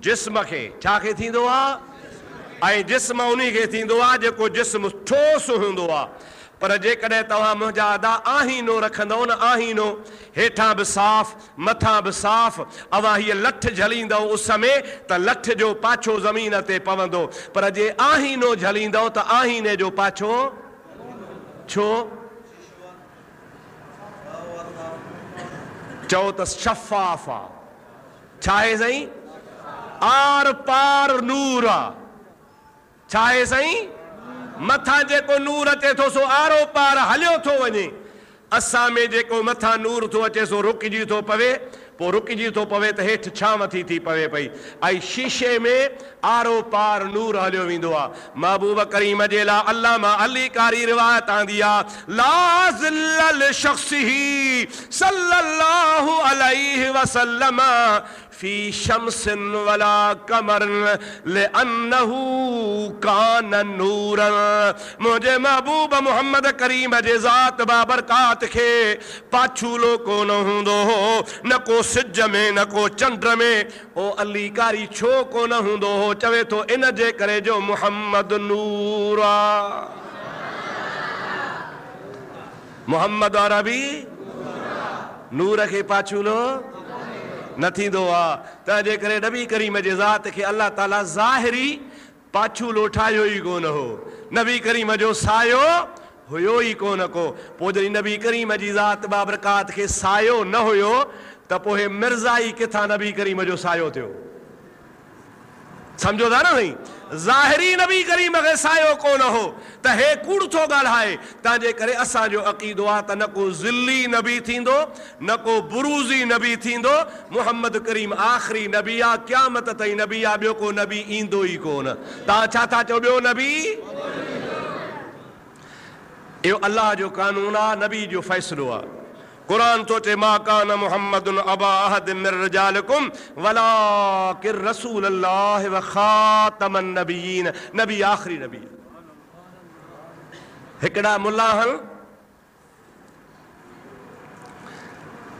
जिस्म खे। छा खे थींदो आहे? ऐं जिस्म उन खे थींदो आहे जेको जिस्म ठोस हूंदो आहे। पर जेकॾहिं तव्हां मुंहिंजा अदा आहीनो रखंदव न, आहीनो हेठां बि साफ़ मथां बि साफ़, अवां हीअ लठ झलींदव उस में त लठ जो पाछो ज़मीन ते पवंदो। पर जे आहीनो झलींदव त आहीने जो पाछो छो? चओ त शफ़ाफ़ आहे। छा आहे साईं? आर पार नूर आहे। छा आहे साईं? मथां जेको नूर अचे थो सो आरो पार हलियो थो वञे। असां में जेको मथां नूर थो अचे सो रुकिजी थो पवे, पोइ रुकिजी थो पवे त हेठि छांव थी पवे पई। ऐं शीशे में आरो पार नूर हलियो वेंदो आहे। महबूब करीम जे लाइ अल्लामा अली कारी रिवायत आंदी आहे, ला ज़िल्ल शख़्सिही सल्लल्लाहु अलैहि वसल्लम फी शम्सिन वला कमरन लिअन्नहु कान नूरन। मुंहिंजे महबूब मोहम्मद करीम जे ज़ात बाबरकात खे पाछूलो कोन हूंदो हो, न को सिज में न को चंड में। ओ अली कारी छो कोन हूंदो हो? चवे थो इन जे करे जो मुहम्मद नूर आहे। मुहम्मद अरबी नूर खे पाछूलो न थींदो आहे। तंहिंजे करे नबी करीम जे ज़ात खे अल्लाह ताला ज़ाहिरी पाछूलो ठाहियो ई कोन हो। नबी करीम जो सायो हुयो ई कोन को। पोइ जॾहिं नबी करीम जी ज़ात बाबरकात खे सायो न हुयो त पोइ मिर्ज़ाई किथां नबी करीम जो सायो थियो? सम्झो था न साईं? ज़ाहिरी नबी करीम खे सायो कोन हो त हे कूड़ थो ॻाल्हाए। तंहिंजे करे असांजो अक़ीदो आहे त न को ज़िल्ली नबी थींदो, न को बुरूज़ी नबी थींदो। मुहम्मद करीम आख़िरी नबी आहे, क़यामत ताईं नबी आहे, ॿियो को नबी ईंदो ई कोन। तव्हां छा था चओ? ॿियो नबी? इहो अल्लाह जो कानून आहे, नबी जो फ़ैसिलो आहे। कुरान तो चे मा कान मुहम्मदुन अबा अहद मिन रिजालिकुम वलाकिन रसूलुल्लाह व खातमन नबियीन। नबी आखिरी नबी। हिकड़ा मुल्ला हन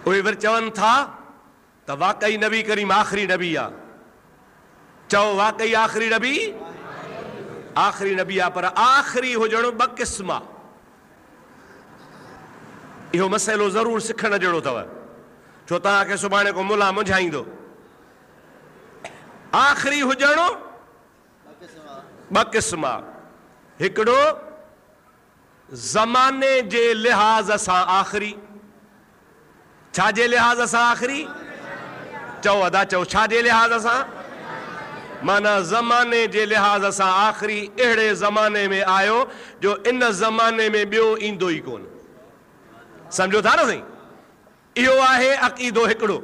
उहे वर चवन था त वाकई नबी करीम आखिरी नबी आहे। चओ वाकई आखिरी नबी? आखिरी नबी आहे, पर आखिरी हुजणो ॿ क़िस्म आहे। इहो मसइलो ज़रूरु सिखण जहिड़ो अथव, छो तव्हांखे सुभाणे को मुला मुंझाईंदो। आख़िरी हुजणो ॿ क़िस्म आहे। हिकिड़ो ज़माने जे लिहाज़ सां आख़िरी। छा जे लिहाज़ सां आख़िरी? चओ अदा चओ, छा जे लिहाज़ सां? माना ज़माने जे लिहाज़ सां आख़िरी। अहिड़े ज़माने में आयो जो इन ज़माने में ॿियो ईंदो ई कोन। सम्झो था न साईं? इहो आहे अक़ीदो हिकिड़ो।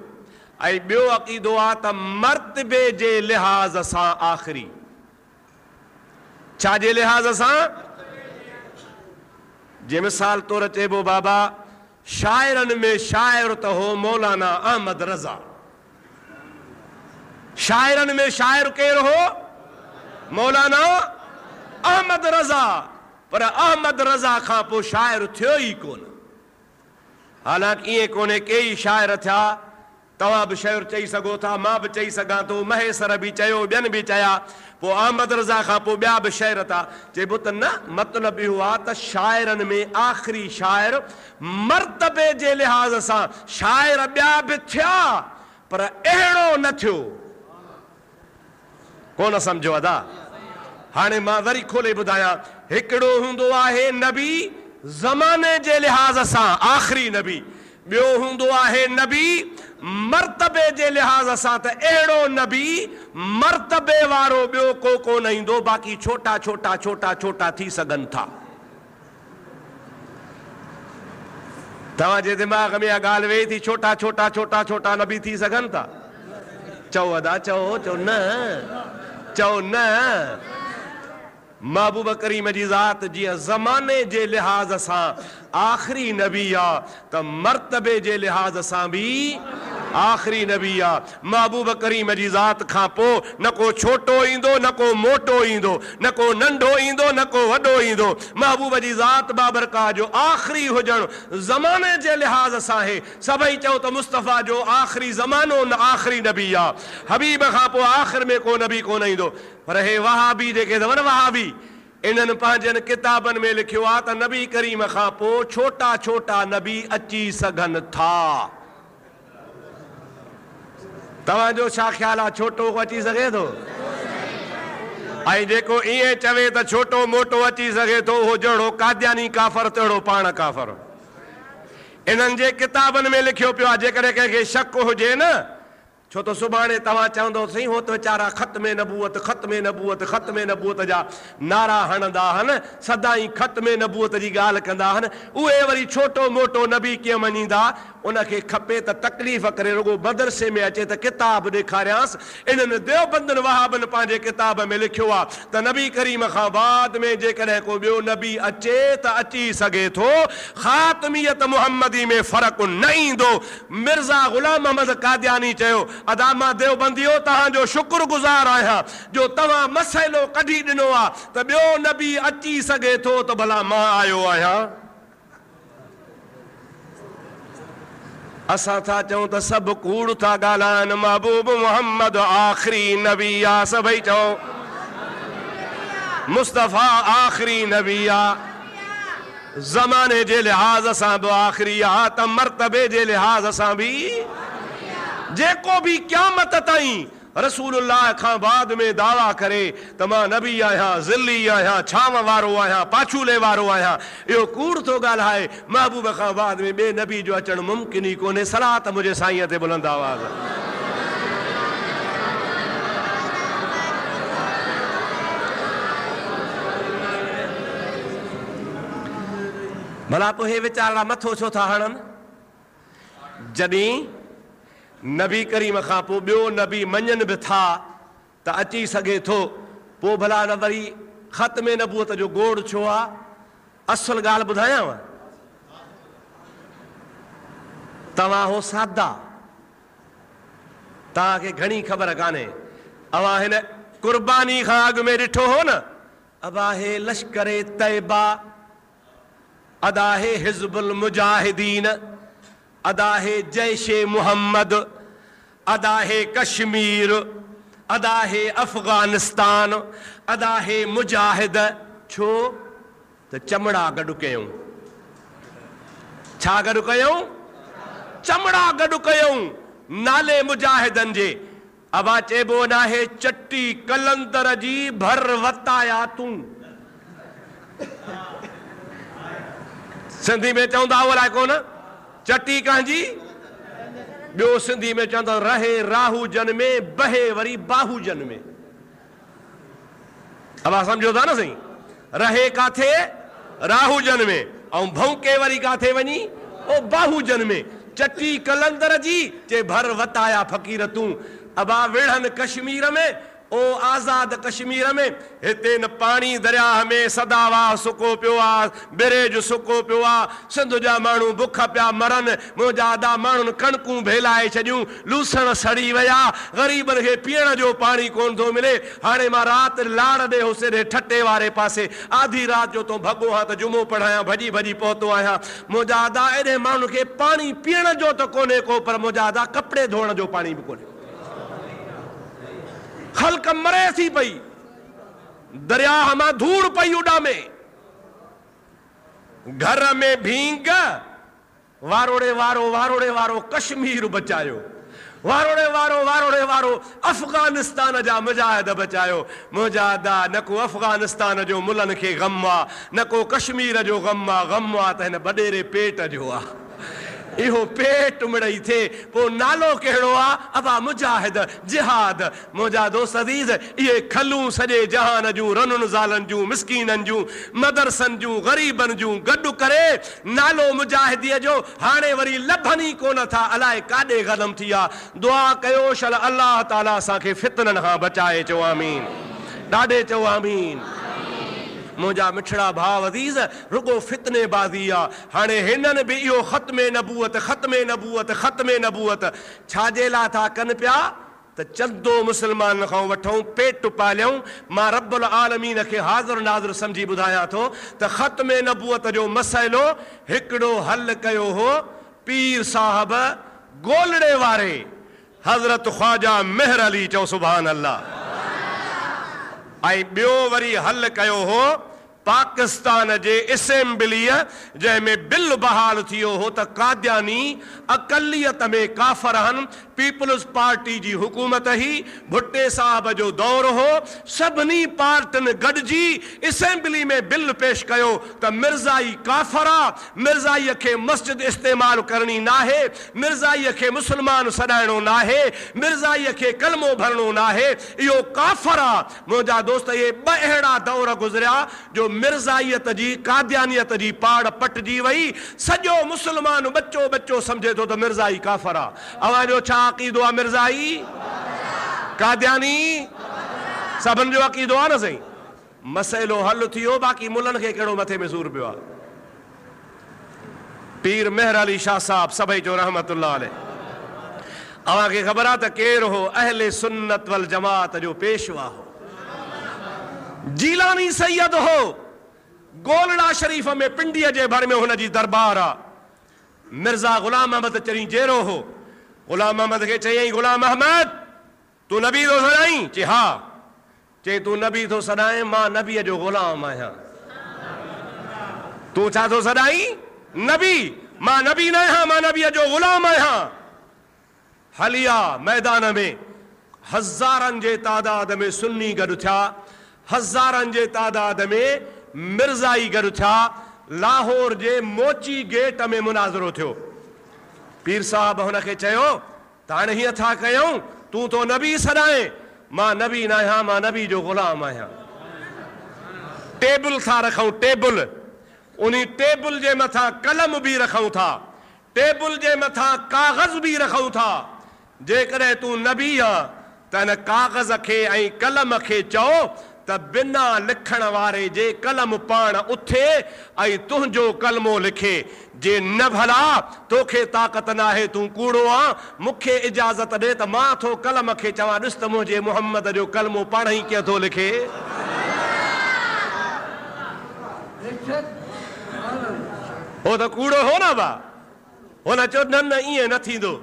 ऐं ॿियो अक़ीदो आहे त मर्तबे जे लिहाज़ सां आख़िरी। छा जे लिहाज़ सां? जे मिसाल तौर चइबो बाबा शाइरनि में शाइर त हो मौलाना अहमद रज़ा। शाइरनि में शाइर केरु हो? मौलाना अहमद रज़ा। पर अहमद रज़ा खां पोइ शाइर थियो ई कोन। हालांकि ईअं कोन्हे कई शाइर थिया, तव्हां बि शाइर चई सघो था, मां बि चई सघां थो, महेसर बि चयो, ॿियनि बि चया। पोइ अहमद रज़ा खां पोइ ॿिया बि शाइर था। चइबो त न, मतिलबु इहो आहे त शाइरनि में आख़िरी शाइर मर्तबे जे लिहाज़ सां शाइर ॿिया बि थिया, पर अहिड़ो न थियो। कोन सम्झो अदा? हाणे मां वरी खोले ॿुधायां, हिकिड़ो हूंदो आहे नबी ज़माने जे लिहाज़ सां आख़िरी नबी, ॿियो हूंदो आहे नबी मर्तबे जे लिहाज़ सां। त अहिड़ो नबी मर्तबे वारो ॿियो को कोन ईंदो, बाक़ी छोटा छोटा छोटा छोटा थी सघनि था। तव्हांजे दिमाग़ में इहा ॻाल्हि वेही थी, छोटा छोटा छोटा छोटा नबी थी सघनि था? चओ अदा, चओ चओ न, चओ न। महबूब करीम जी ज़ात जीअं ज़माने जे लिहाज़ सां आख़िरी नबी आहे, त मर्तबे जे लिहाज़ सां बि आख़िरी नबी आहे। महबूब करीम जी ज़ात खां पोइ न को छोटो ईंदो, न को मोटो ईंदो, न को नंढो ईंदो, न को वॾो ईंदो। महबूब जी ज़ात बाबरका जो आख़िरी हुजणु ज़माने जे लिहाज़ सां आहे। सभई चओ त मुस्तफ़ा जो आख़िरी ज़मानो न आख़िरी नबी आहे, हबीब खां पोइ आख़िर में को नबी कोन ईंदो। पर हे वहाबी जेके अथव न वहाबी, इन्हनि पंहिंजनि किताबनि में लिखियो आहे त नबी करीम खां पोइ छोटा छोटा नबी अची सघनि था। तव्हांजो छा ख़्याल आहे, छोटो अची सघे थो? ऐं जेको ईअं चवे त छोटो मोटो अची सघे थो, उहो जहिड़ो काद्यानी काफ़र तहिड़ो पाण काफ़र। इन्हनि जे किताबनि में लिखियो पियो आहे, जेकॾहिं कंहिंखे शक हुजे न, छो त सुभाणे तव्हां चवंदो सही हो त वीचारा ख़त्मे नबूअत ख़त्मे नबूअत ख़त्मे नबूअत जा नारा हणंदा आहिनि, सदाई ख़त्मे नबूअत जी ॻाल्हि कंदा आहिनि। उहे वरी छोटो मोटो नबी कीअं मञींदा? उनखे खपे त तकलीफ़ करे रुगो मदरसे में अचे त किताब ॾेखारियांसि। इन्हनि देवबंदनि वहाबनि पंहिंजे किताब में लिखियो आहे त नबी करीम खां बाद में जेकॾहिं को ॿियो नबी अचे त अची सघे थो, ख़ातमियत मुहम्मदी में फ़र्क़ु न ईंदो। मिर्ज़ा ग़ुलाम अहमद कादियानी चयो, अदा मां देवबंदियो तव्हांजो शुक्रगुज़ार आहियां जो तव्हां मसइलो कढी ॾिनो आहे त ॿियो नबी अची सघे थो, त भला मां आयो आहियां। असां था चऊं त सभु कूड़ था ॻाल्हाइनि, महबूब मोहम्मद आख़िरी नबी आहे। सभई चओ मुस्तफ़ा आख़िरी नबी आहे, ज़माने जे लिहाज़ सां बि आख़िरी आहे, त मर्तबे जे लिहाज़ सां बि। जेको बि क़यामत ताईं रसूलुल्लाह खां बाद में दावा करे त मां नबी आहियां, ज़िल्ली आहियां, छांव वारो आहियां, पाछूले वारो आहियां, इहो कूड़ थो ॻाल्हाए। महबूब खां बाद में ॿिए नबी जो अचणु मुमकिन ई कोन्हे। सलात मुंहिंजे साईं ते बुलंद आवाज़। भला पोइ हे वीचारा मथो छो था हणनि? जॾहिं नबी करीम खां पोइ ॿियो नबी मञनि बि था त अची सघे थो, पोइ भला न वरी ख़त्मे नबूअत जो गोड़ छो आहे? असुल ॻाल्हि ॿुधायांव, तव्हां हो सादा, तव्हांखे घणी ख़बर कान्हे। अवां हिन कुर्बानी खां अॻु में ॾिठो हो न, अबाहे लश्करे तैबा, अदाहे हिज़्बुल मुजाहिदीन, अदाहे जैशे मोहम्मद, अदाहे कश्मीर, अदाहे अफ़गानिस्तान, अदाहे मुजाहिद। छो त चमड़ा गॾु कयूं। छा गॾु कयूं? चमड़ा गॾु कयूं नाले मुजाहिदनि जे। अबा चइबो न आहे चटी कलंदर जी भर वताया तूं। सिंधी में चवंदा अलाए कोन, चटी कंहिंजी, ॿियो सिंधी में चवंदा रहे राहूजन में, बहे वरी बाहूजन में। अब आप समझो था न सही, रहे काथे? राहूजन में, ऐं भौंके वरी काथे वञी? ओ बाहूजन में। चटी कलंदर जी चे भर वताया फ़कीर तूं। अबा विढ़न कश्मीर में, ओ आज़ाद कश्मीर में, हिते न पानी दरिया में सदावा सुको पियो आहे, बिरेज सुको पियो आहे, सिंध जा माण्हू बुख पिया मरनि, मुंहिंजा आदा माण्हुनि कणकूं भेलाए छॾियूं, लूसण सड़ी विया, ग़रीबनि खे पीअण जो पाणी कोन थो मिले। हाणे मां राति लाड़ ॾे होसिरे ठटे वारे पासे आधी राति जो तो भॻो हा त जुमो पढ़ायां, भॼी भॼी पहुतो आहियां। मुंहिंजा आदा एॾे माण्हुनि खे पाणी पीअण जो त कोन्हे को, पर मुंहिंजा आदा कपिड़े धोअण जो पाणी बि कोन्हे। ख़ल्क़ मरे थी पई, दरिया मां धूड़ पई उॾामे, घर में भींग, वारोड़े वारो कश्मीर बचायो, वारोड़े वारो वारो अफ़गानिस्तान जा मुजाहिद बचायो। मुजाहिदा न को अफ़गानिस्तान जो मुल्हनि खे ग़म आहे, न को कश्मीर जो ग़म आहे, ग़म आहे त हिन वॾेरे पेट जो आहे। इहो पेट मिड़ई थिए पोइ नालो कहिड़ो आहे? अबा मुजाहिद जिहाद। मुंहिंजा दोस्त अज़ीज़, इहे खलूं सॼे जहान जूं, रनुनि ज़ालनि जूं, मिसकीननि जूं, मदरसनि जूं, ग़रीबनि जूं गॾु करे नालो मुजाहिदीअ जो हाणे वरी लभनि ई कोन था, अलाए काॾे ग़लम थी आहे। दुआ कयो शल अलाह ताला असांखे फितननि खां बचाए। चओ आमीन, ॾाढे चओ आमीन। मुंहिंजा मिठड़ा भाउ अज़ीज़, रुगो फितने बाज़ी आहे। हाणे हिननि बि इहो ख़त्मे नबूअत ख़त्मे नबूअत ख़त्मे नबूअत छाजे लाइ था कनि पिया त चंदो मुस्लमान खां वठूं, पेट पालियूं। मां रब्बुल आलमीन खे हाज़िर नाज़िर सम्झी ॿुधायां थो त ख़त्मे नबूअत जो मसइलो हिकिड़ो हल कयो हो पीर साहब गोलड़े वारे हज़रत ख्वाजा मेहर अली। चओ सुभान अल्लाह। ऐं ॿियो वरी हल कयो हो पाकिस्तान जे असेंबलीअ, जंहिंमें बिल बहाल थियो हो त कादियानी अक़लियत में काफ़र आहिनि। पीपल्स पार्टी जी हुकूमत ही, भुट्टे साहब जो दौर हो, सभिनी पार्टियुनि गॾिजी असेंबली में बिल पेश कयो त मिर्ज़ाई काफ़र आहे, मिर्ज़ाईअ खे मस्जिद इस्तेमालु करणी नाहे, मिर्ज़ाईअ खे मुस्लमान सॾाइणो नाहे, मिर्ज़ाईअ खे कलमो भरणो नाहे, इहो काफ़र आहे। मुंहिंजा दोस्त, इहे ॿ अहिड़ा दौर गुज़रिया जो मिर्ज़ाईयत जी कादियानियत जी पाड़ पटिजी वई। सॼो मुस्लमान बच्चो बच्चो सम्झे थो त मिर्ज़ाई काफ़र आहे। अवांजो छा अक़ीदो आहे? मिर्ज़ाई कादियानी सभिनि जो अक़ीदो आहे न सही। मसइलो हल थियो, बाक़ी मुल्हनि खे कहिड़ो मथे में सूर पियो आहे। पीर मेहर अली शाह साहब सभई जो रहमतुल्लाह अलैह, अव्हांखे ख़बर आहे त केरु हो? अहले सुन्नत वल जमात जो पेशवा हो, जीलानी सैयद हो। गोलड़ा शरीफ में पिंडीअ जे भर में हुनजी दरबार आहे। मिर्ज़ा ग़ुलाम अहमद चरी जेरो हो। ग़ुलाम अहमद खे चयईं, ग़ुलाम अहमद तूं नबी थो सॾाईं? चई हा। चई तूं नबी थो सॾाएं? मां नबीअ जो ग़ुलाम आहियां। तूं छा थो सॾाईं? नबी। मां नबी न आहियां, मां नबीअ जो ग़ुलाम आहियां। हलिया मैदान में हज़ारनि जे तादाद में सुन्नी गॾु थिया, हज़ारनि जे तादाद में मिर्ज़ाई गॾु थिया। लाहौर जे मोची गेट में मुनाज़रो थियो। पीर साहब हुनखे चयो त हाणे हीअं था कयूं, तूं तो नबी सॾाएं? मां नबी न आहियां, मां नबी जो ग़ुलाम आहियां। टेबल था रखूं, टेबल, उन टेबल जे मथां कलम बि रखूं था, टेबल जे मथां काग़ज़ बि रखूं था। जेकॾहिं तूं नबी आहे त हिन काग़ज़ खे ऐं कलम खे चओ त बिना लिखण वारे जे कलम पाण उथे ऐं तुंहिंजो कलमो लिखे। जे न भला तोखे ताक़त न आहे, तूं कूड़ो आहे, मूंखे इजाज़त ॾे त मां थो कलम खे चवां, ॾिस त मुंहिंजे मुहम्मद जो कलमो पाण ई कीअं थो लिखे। हो त कूड़ो हो न बा। हुन चयो न न ईअं न थींदो।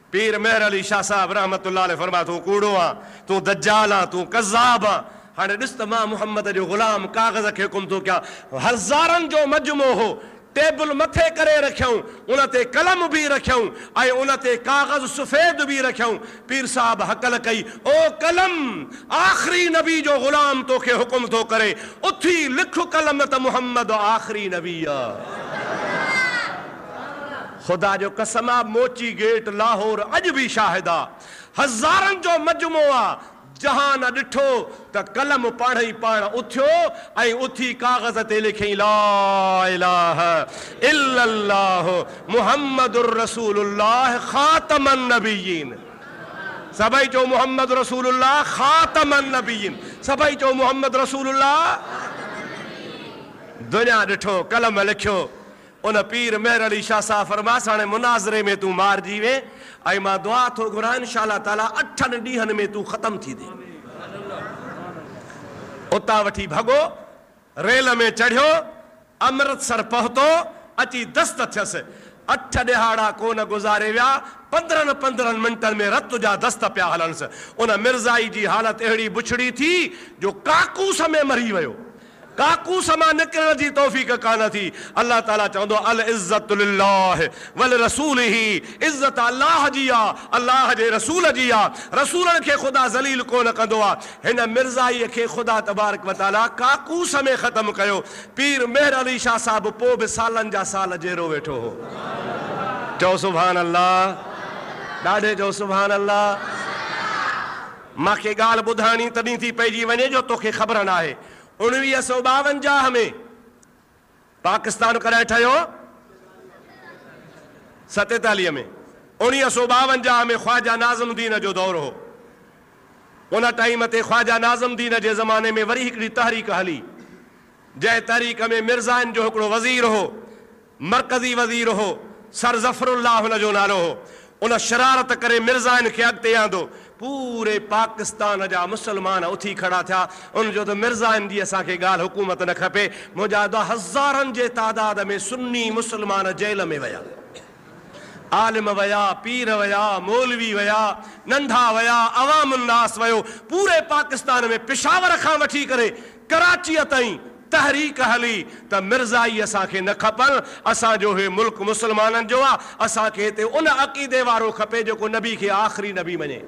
पीर मेहर अली शाह साहब रहमतुल्लाह अलैह फरमा, तूं कूड़ो आहे, तूं दज्जाल आहे, तूं कज़ाब आहे। हाणे ॾिस त मां मुहम्मद जो ग़ुलाम काग़ज़ खे हुकुम थो कयां। हज़ारनि जो मजमो हो, टेबल मथे करे रखियऊं, उन ते कलम बि रखियऊं ऐं उन ते काग़ज़ सफ़ेद बि रखियऊं। पीर साहब हकल कई, ओ कलम, आख़िरी नबी जो ग़ुलाम तोखे हुकुम थो करे, उथी लिख कलम त मुहम्मद आख़िरी नबी आहे। खुदा जो कसम आहे, मोची गेट लाहौर अॼु बि शाहिद आहे। हज़ारनि जो मजमो आहे। जहान ॾिठो त कलम पाण ई पाण उथियो ऐं उथी काग़ज़ ते लिखई, ला इलाहा इल्लल्लाह मुहम्मदुर रसूलुल्लाह ख़ातमन नबिय्यीन। सभई चओ मुहम्मद रसूलुल्लाह ख़ातमन नबिय्यीन। सभई चओ मुहम्मद रसूलुल्लाह। दुनिया ॾिठो, कलम लिखियो। उन पीर मेहर अली शाह साहब फरमास, हाणे मुनाज़रे में तूं मारिजी वे ऐं मां दुआ थो घुरां इंशाअल्लाह ताला 8 ॾींहंनि में तूं ख़तम थी दे। उतां वठी भॻो, रेल में चढ़ियो, अमृतसर पहुतो, अची दस्त थियसि। 8 ॾिहाड़ा कोन गुज़ारे विया, 15 मिंटनि में रत जा दस्त पिया हलनिसि। उन मिर्ज़ाई जी हालत अहिड़ी बुछड़ी थी जो काकूस में मरी वियो। काकू समा निकिरण जी तौफ़ीक़ कान थी। अल्लाह ताला चवंदो अल इज़्ज़तु लिल्लाह वल रसूलिही, इज़्ज़त अल्लाह जी आहे, अल्लाह जे रसूल जी आहे। रसूलनि खे ख़ुदा ज़लील कोन कंदो आहे। हिन मिर्ज़ाईअ खे ख़ुदा तबारक व तआला काकू समें ख़तमु कयो। पीर मेहर अली शाह साहिब पोइ बि सालनि जा साल जहिड़ो वेठो हो। चओ सुभान अल्लाह, ॾाढे चओ सुभान अल्लाह। मूंखे ॻाल्हि ॿुधाइणी तॾहिं थी पइजी वञे जो तोखे ख़बर न आहे। 1952 में पाकिस्तान कॾहिं ठहियो? 47 में। 1952 में ख्वाजा नाज़िमुद्दीन जो दौर हो। उन टाइम ते ख्वाजा नाज़िमुद्दीन जे ज़माने में वरी हिकिड़ी तहरीक हली, जंहिं तहरीक में मिर्ज़ाइन जो हिकिड़ो वज़ीर हो, मरकज़ी वज़ीर हो, सर ज़फ़रुल्लाह हुन जो नालो हो। उन शरारत करे मिर्ज़ाइन खे अॻिते आंदो। पूरे पाकिस्तान जा मुसलमान उथी खड़ा थिया। उनजो त मिर्ज़ाइन जी असांखे ॻाल्हि हुकूमत न खपे। मुंहिंजा हज़ारनि जे तादाद में सुन्नी मुसलमान जेल में विया, आलिम विया, पीर विया, मौलवी विया, नंढा विया, अवामुन्नास वियो। पूरे पाकिस्तान में पेशावर खां वठी करे कराचीअ ताईं तहरीक हली त मिर्ज़ाई असांखे न खपनि, असांजो हे मुल्क मुसलमाननि जो आहे। असांखे हिते उन अक़ीदे वारो खपे जेको नबी खे आख़िरी नबी मञे।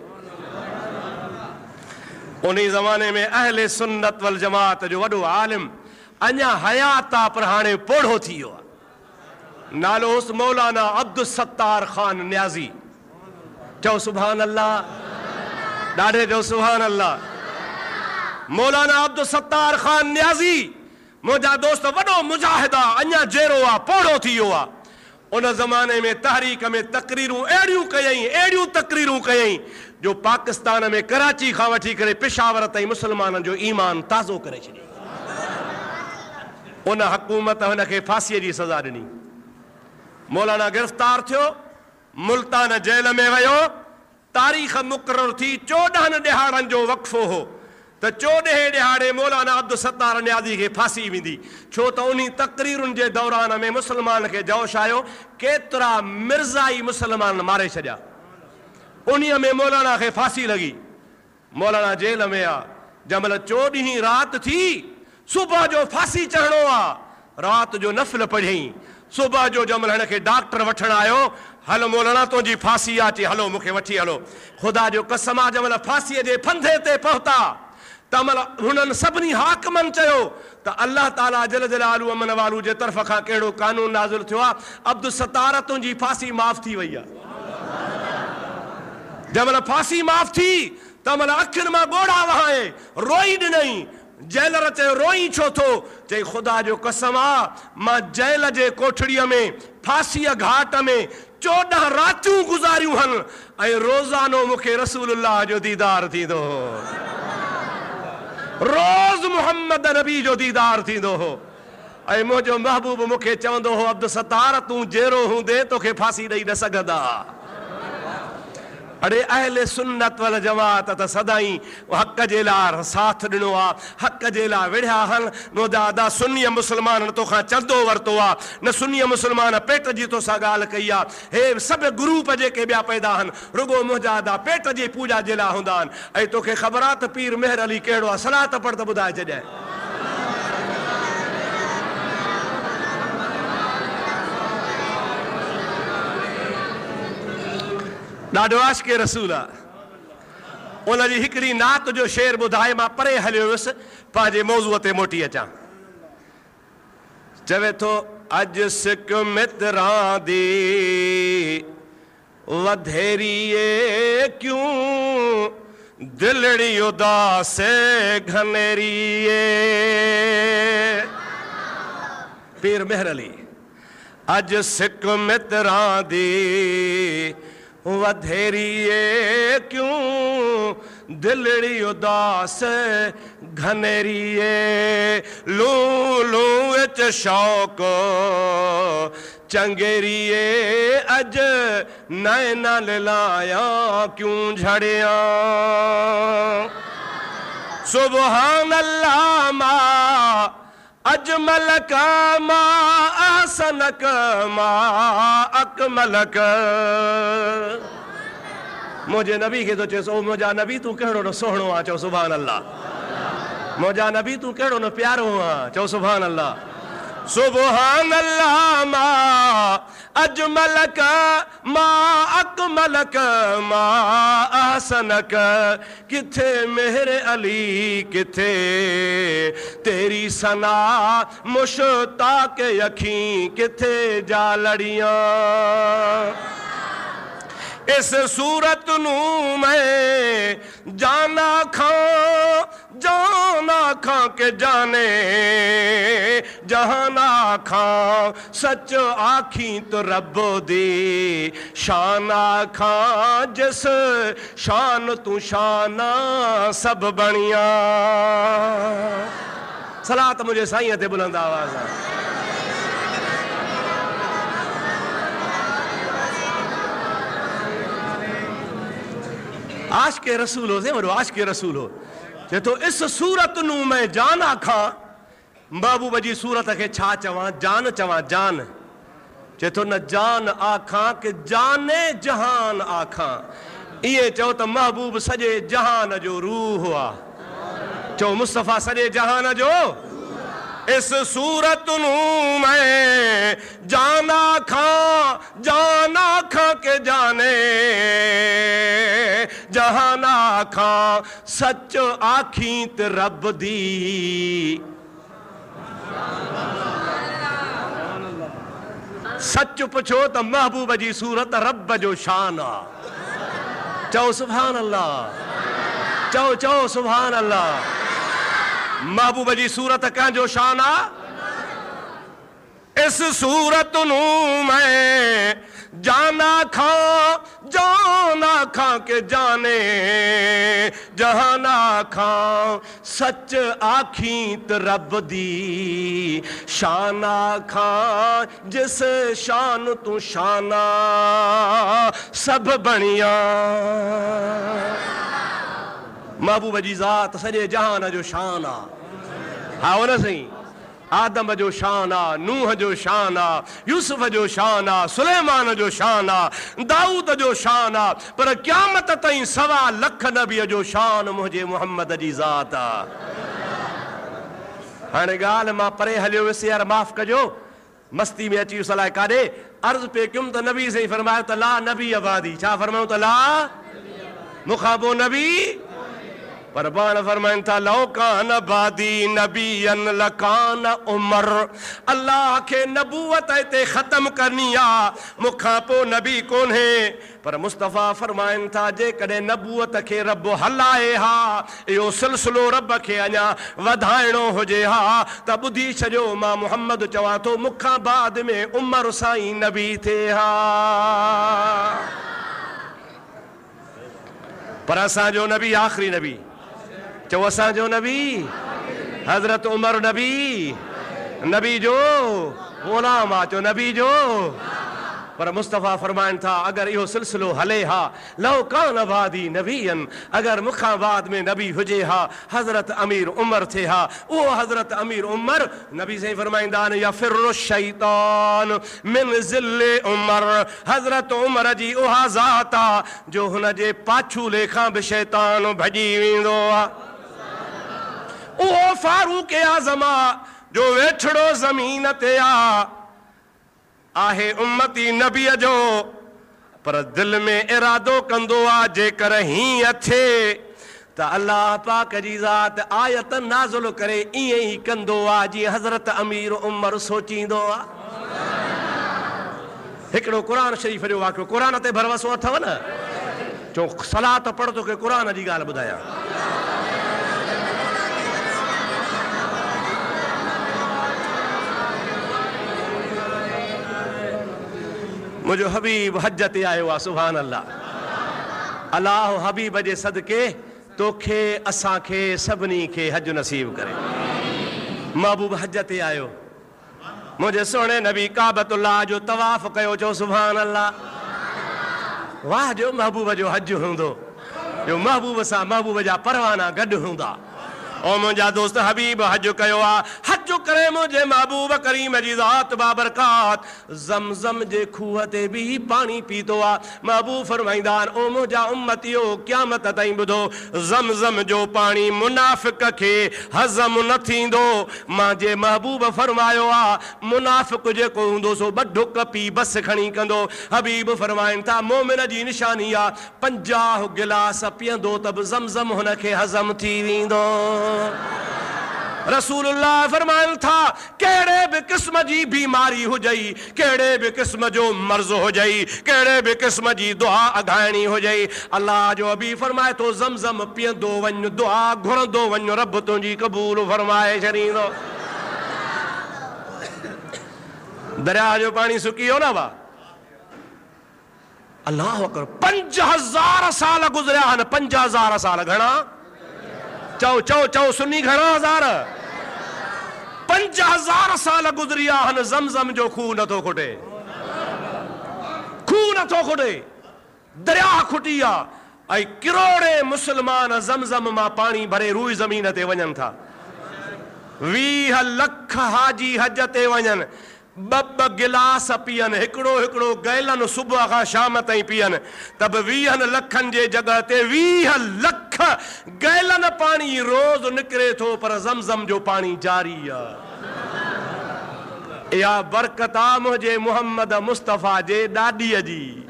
उन ज़माने में अहले सुन्नत वल जमात जो वॾो आलिम अञा हयात आहे, पर हाणे पोढ़ो थी वियो आहे। नालो हुस मौलाना अब्दुल सत्तार ख़ान न्याज़ी। चओ सुभान अल्लाह, ॾाढे चओ सुभान अल्लाह। मौलाना अब्दुल सत्तार ख़ान न्याज़ी मुंहिंजा दोस्त वॾो मुजाहिद आहे, अञा जहिड़ो आहे, पोढ़ो थी वियो आहे। उन ज़माने में तहरीक में तकरीरूं अहिड़ियूं कयईं, अहिड़ियूं तकरीरूं कयईं जो पाकिस्तान में कराची खां वठी करे पेशावर ताईं मुसलमाननि जो ईमान ताज़ो करे छॾियईं। उन हुकूमत हुनखे फांसीअ जी सज़ा ॾिनी। मौलाना गिरफ़्तार थियो, मुल्तान जेल में वियो। तारीख़ मुक़ररु थी 14 ॾिहाड़नि जो वक़फ़ो हो त 14 ॾिहाड़े मौलाना अब्दुल सत्तार न्याज़ी खे फांसी वेंदी। छो त उन तकरीरुनि जे दौरान में मुसलमान खे जोश आयो, केतिरा मिर्ज़ाई मुसलमान मारे छॾिया। उन्हीअ में मौलाना खे फांसी लॻी। मौलाना जेल में आहे। जंहिंमहिल 14 राति थी, सुबुह जो फांसी चढ़णो आहे, राति जो नफ़िल पढ़ियईं। सुबुह जो जंहिंमहिल हिनखे डॉक्टर वठणु आयो, हलो मौलाना तुंहिंजी फांसी आहे, चई हलो मूंखे वठी हलो। ख़ुदा जो कसम आहे, जंहिंमहिल फांसीअ जे फंदे ते पहुता तंहिंमहिल हुननि सभिनी हाकिमनि चयो त अल्लाह ताला जल जलालू अमन वालू जे तरफ़ खां कहिड़ो कानून नाज़िल थियो आहे, अब्दुल सत्तार तुंहिंजी फांसी माफ़ थी वई आहे। जंहिंमहिल फांसी माफ़ थी तंहिंमहिल अखियुनि मां ॻोढ़ा वहाए रोई ॾिनई। जेलर चयो रोई छो थो? चई ख़ुदा जो कसम आहे, मां जेल जे कोठड़ीअ में फांसीअ घाट में 14 रातियूं गुज़ारियूं आहिनि ऐं रोज़ानो मूंखे रसूलुल्लाह जो दीदार थींदो हो। रोज़ मोहम्मद नबी जो दीदार थींदो हो। ऐं मुंहिंजो महबूब मूंखे चवंदो हो, अब्दुल सत्तार तूं जहिड़ो हूंदे तोखे फांसी ॾेई न सघंदा। अड़े अहले सुन्नत वल जमात त सदाईं हक़ जे लाइ साथ ॾिनो आहे, हक़ जे लाइ विढ़िया आहिनि। मुदादा सुन्नीअ मुसलमाननि तोखां चंदो वरितो आहे, न सुन्नीअ मुसलमान पेट जी तोसां ॻाल्हि कई आहे। हे सभु ग्रुप जेके ॿिया पैदा आहिनि रुगो मुजादा पेट जी पूॼा जे लाइ हूंदा आहिनि। ऐं तोखे ख़बर आहे त पीर मेहर अली कहिड़ो आहे? सलात पढ़ त ॿुधाए छॾिजांइ। ॾाढो आशिक़े रसूल आहे। उनजी हिकिड़ी नात जो शेर ॿुधाए मां परे हलियो हुयुसि, पंहिंजे मौज़ूअ ते मोटी अचां। चवे थो अॼु सिक मित्रां दी वधेरिए क्यों दिलड़ी उदास घनेरिए। पीर मेहर अली अॼु सिक मित्रां दी वधेरिए क्यों दिलड़ी उदास घनेरिए। लू लू विच शौक चंगेरिए अज नैना लाया क्यों झड़िया। सुबहान अल्लाह मा अजमलक मा अहसनक मा अकमलक। मुझे नबी के तो चो मुझा नबी तू कहिड़ो सोहणो आहे। चओ सुभान अल्लाह। मौजा नबी तू केड़ो न प्यारो आ चओ सुभान अल्लाह सुभान अल्लाह मा अजमलक मा अकमलक मा ahsanक किथे मेरे अली किथे तेरी सना मुश्ताक अखी किथे जा लड़ियां इस सूरत नू मैं जाना खां के जाने जहाना खां सच आखी तो रब्बो दी शान खां जिस शान तू शाना सब बनिया सलात मुझे साईं ते बुलंद आवाज़ आशिक़े रसूल हो से वॾो आशिक़े रसूल हो चए तो इस सूरत नू मैं जान आखां महबूब जी सूरत के छा चवां जान चवां जान चए तो न जान आखां के जाने जहान आखां इए चओ त महबूब सॼे जहान जो रूह आ चओ मुस्तफ़ा सॼे जहान जो इस सूरत नू मैं जाना खां के जाने जहाना खां सच आखी ते रब दी सच पुछो त महबूब जी सूरत रब जो शान आ चओ सुभान अल्लाह चओ सुभान अल्लाह महबूब जी सूरत कंहिंजो शान आ इस सूरत नू मैं जाना खां के जाने जहाना खां सच आखी त रब दी शाना खां जिस शान तू शाना सब बनिया महबूब जी ज़ात सॼे जहान जो शान आ हा न सही आदम जो शान आ नूह जो शान आ यूसुफ जो शान आ सुलेमान जो शान आ दाऊद जो शान आ पर क़यामत ताईं 1.25 लख नबी जो शान मुंहिंजे मुहम्मद जी ज़ात आ हाणे ॻाल्हि मां परे हलियो वियुसि यार माफ़ कजो मस्ती में अची सलाह काॾे अर्ज़ पे कयुमि त नबी साईं फरमायो त ला नबी आबादी छा फरमायूं त ला मूंखां पोइ नबी पर पाण फरमाइनि था लौ कान बादी नबीयन लकान उमर अल्लाह के नबूवत हिते ख़त्म करनी आ मूंखां पोइ नबी कोन्हे पर मुस्तफ़ा फरमाइनि था जेकॾहिं नबूवत खे रब हलाए हा इहो सिलसिलो रब खे अञा वधाइणो हुजे हा त ॿुधी छॾियो मां मुहम्मद चवां थो मूंखां बाद में उमर साईं नबी थिए हा पर असांजो नबी आख़िरी नबी चओ असांजो नबी हज़रत उमर नबी जो ग़ुलाम आ चओ नबी जो पर मुस्तफ़ा फरमाइनि था अगर इहो सिलसिलो हले हा लौ कान बादी नबीयन अगर मूंखां बाद में नबी हुजे हा हज़रत अमीर उमर थे हा उहो हज़रत अमीर उमर नबी साईं फरमाईंदा आहिनि यफ़िरु शैतान मिन ज़िल्ले उमर हज़रत उमर जी उहा ज़ात आ जो हुन जे पाछूले खां बि शैतान भॼी वेंदो आहे उहो फारूक आज़म आ जो वेठड़ो ज़मीन ते आहे उम्मती नबीअ जो पर दिल में इरादो कंदो आ जेकर हीअं थिए त अल्लाह पाक जी ज़ात आयत नाज़िल करे ईअं ई कंदो आ जीअं हज़रत अमीर उमर सोचींदो आ हिकिड़ो क़ुरान शरीफ़ जो वाक़ियो क़ुरान ते भरवसो अथव न चओ सलात पढ़ तोखे क़ुरान जी ॻाल्हि ॿुधायां मुझो हबीब हज ते आयो आहे सुभान अल्लाह अल्लाह हबीब जे सदके तोखे असांखे सभिनी खे हज नसीब करे महबूब हज ते आयो मुझे सोने नबी काबतुल्लाह जो तवाफ़ कयो चओ सुभान अल्लाह वाह जो महबूब जो हज हूंदो जो महबूब सां महबूब जा परवाना गॾु हूंदा ओ मुंहिंजा दोस्त हबीब हज कयो आ, हज करे मुंहिंजे महबूब करीम जी ज़ात बाबरकात ज़मज़म जे खूह ते बि पाणी पीतो आ। महबूब फरमाईंदा आहिनि, ओ मुंहिंजा उम्मतियो क़यामत ताईं ॿुधो, ज़मज़म जो पाणी मुनाफ़िक खे हज़म न थींदो। मुंहिंजे महबूब फरमायो आ, मुनाफ़िक जेको हूंदो सो ॿ ढुक पी बस खणी कंदो। हबीब फरमाइनि था, मोमिन जी निशानी आ 50 गिलास पीअंदो त बि ज़मज़म हुनखे हज़म थी वेंदो। रसूलुल्लाह फरमाइनि था, कहिड़े बि क़िस्म जी बीमारी हुजई, कहिड़े बि क़िस्म जो मर्ज़ हुजई, कहिड़े बि क़िस्म जी दुआ अघाइणी हुजई, अल्लाह जो हबीब फरमाए थो ज़मज़म पीअंदो वञ, दुआ घुरंदो वञ, रब तुंहिंजी क़बूल फरमाए छॾींदो। दरिया जो पाणी सुकी वियो न बा, अल्लाह अकबर, 5000 साल गुज़रिया आहिनि। 5000 साल घणा? चओ चओ चओ सुन्नी घणा हज़ार? 5000 साल गुज़रिया आहिनि, ज़मज़म जो खूह नथो खुटे, खूह नथो खुटे, दरिया खुटी आहे। ऐं किरोड़े मुस्लमान ज़मज़म मां पाणी भरे रूई ज़मीन ते वञनि था। 20 लख हाजी हज ते वञनि, ॿ गिलास पीअनि, हिकिड़ो गैलन सुबुह खां शाम ताईं पीअनि, त बि 20 लखनि जे जॻह ते 20 लख गैलन पाणी रोज़ निकिरे थो, पर ज़मज़म जो पाणी जारी आहे। इहा बरकत आहे मुंहिंजे मुहम्मद मुस्तफ़ा जे ॾाॾीअ जी,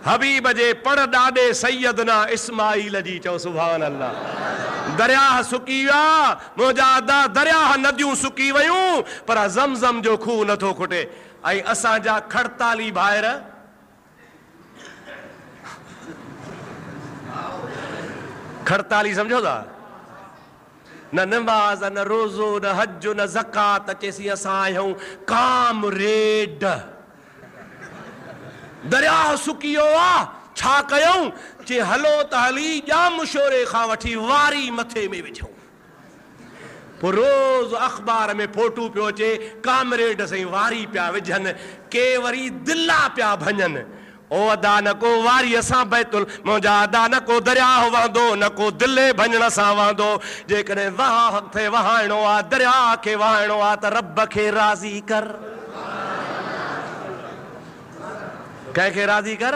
हबीब जे पण ॾाॾे सैयदना इस्माइल जी। चओ सुभान अल्लाह। दरिया सुकी विया, मुंहिंजा दरिया नदियूं सुकी वयूं, पर ज़मज़म जो खूह नथो खुटे। ऐं असांजा 48 भाइर, खड़ताली सम्झो था, न नमाज़, न रोज़ो, न हज, न ज़कात, चेसी असां आहियूं कामरेड। दरिया सुकी वियो आहे, छा कयूं? जे हलो त हली ॼाम शोरे खां वठी वारी मथे में विझूं। पोइ रोज़ अख़बार में फोटू पियो अचे, कामरेड साईं वारी पिया विझनि, के वरी दिला पिया भञनि। ओ अदा न को वारी असां बैतुल, मुंहिंजा अदा न को दरिया वहंदो, न को दिले भञण सां वहंदो। जेकॾहिं वहाइणो आहे, दरिया खे वहाइणो आहे, त रब खे राज़ी कर। कंहिंखे राज़ी कर?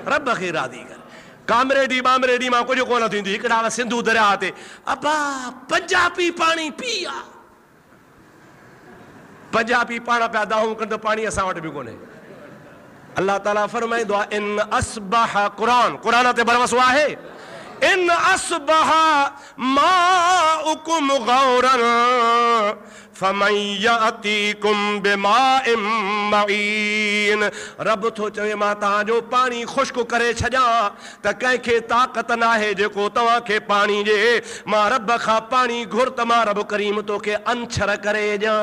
रब खे राज़ी कर। कामरेडी बामरेडी मां कुझु कोन थींदी। हिकिड़ा सिंधू दरिया ते अबा पंजाबी पाणी पी आ, पंजाबी पाण पिया दाहूं कनि त पाणी असां वटि बि कोन्हे। अल्लाह ताला फरमाईंदो आहे, इन अस्बह, क़ुरान ते भरवसो आहे, इन अस्बह माउकुम गौरन फमन यातीकुम बिमाइन मईन। रब थो चवे, मां तव्हांजो पाणी खुश्क करे छॾियां त कंहिंखे ताक़त न आहे जेको तव्हांखे पाणी ॾे। मां रब खां पाणी घुर त मां रब करीम तोखे अंछर करे ॾियां।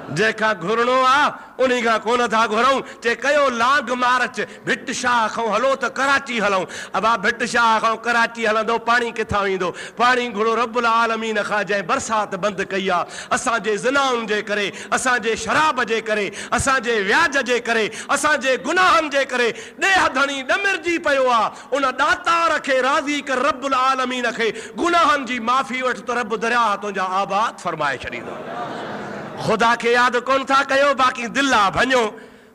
जंहिंखां घुरणो आहे उन खां कोन था घुरूं। चए कयो लांग मार्च, भिट शाह खां हलो त कराची हलूं। अबा भिट शाह खां कराची हलंदो, पाणी किथां ईंदो? पाणी घुरो रब्बुल आलमीन खां, जंहिं बरसाति बंदि कई आहे असांजे ज़िनाउनि जे करे, असांजे शराब जे करे, असांजे व्याज जे करे, असांजे गुनाहनि जे करे ॾेह धणी ॾमिरजी पियो आहे। उन ॾातार खे राज़ी कर, रब्बुल आलमीन खे गुनाहनि जी माफ़ी वठ, त रब दरिया तुंहिंजा आबाद फरमाए छॾींदो। ख़ुदा खे यादि कोन था कयो, बाक़ी दिला भञो।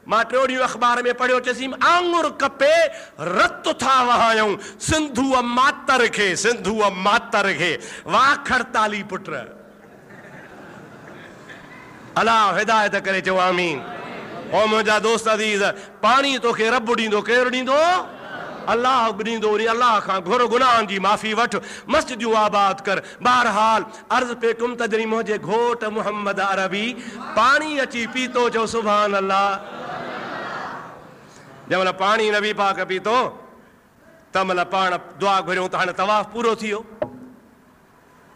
मां टियों ॾींहुं अख़बार में पढ़ियो, चयसीं आंगुर कपे रत था वहायूं सिंधूअ मातर खे, सिंधूअ मातर खे। वाह खड़ताली पुट, अल्लाह हिदायत करे चओ आमीन। ओ मुंहिंजा दोस्त अज़ीज़, पाणी तोखे रब ॾींदो, केरु ॾींदो? अल्लाह ॾींदो। अल्लाह खां घुर, गुनाहनि जी माफ़ी वठ, मस्जिदूं आबाद कर। बहरहाल अर्ज़ पे कुम तजरी, मुंहिंजे घोट मुहम्मद अरबी पाणी अची पीतो। चओ सुभान अल्लाह। जंहिंमहिल पाणी नबी पाक पीतो तंहिंमहिल पाण दुआ घुरियूं त हाणे तवाफ़ पूरो थी वियो।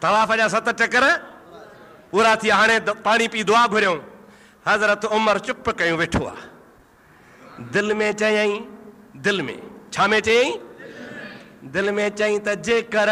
तवाफ़ जा 7 चकर पूरा थी, हाणे पाणी पी दुआ घुरियूं। हज़रत उमर चुप कयूं, वेठो आहे। दिलि में चयईं, दिलि में छा में चयईं? दिलि में चयईं त जेकर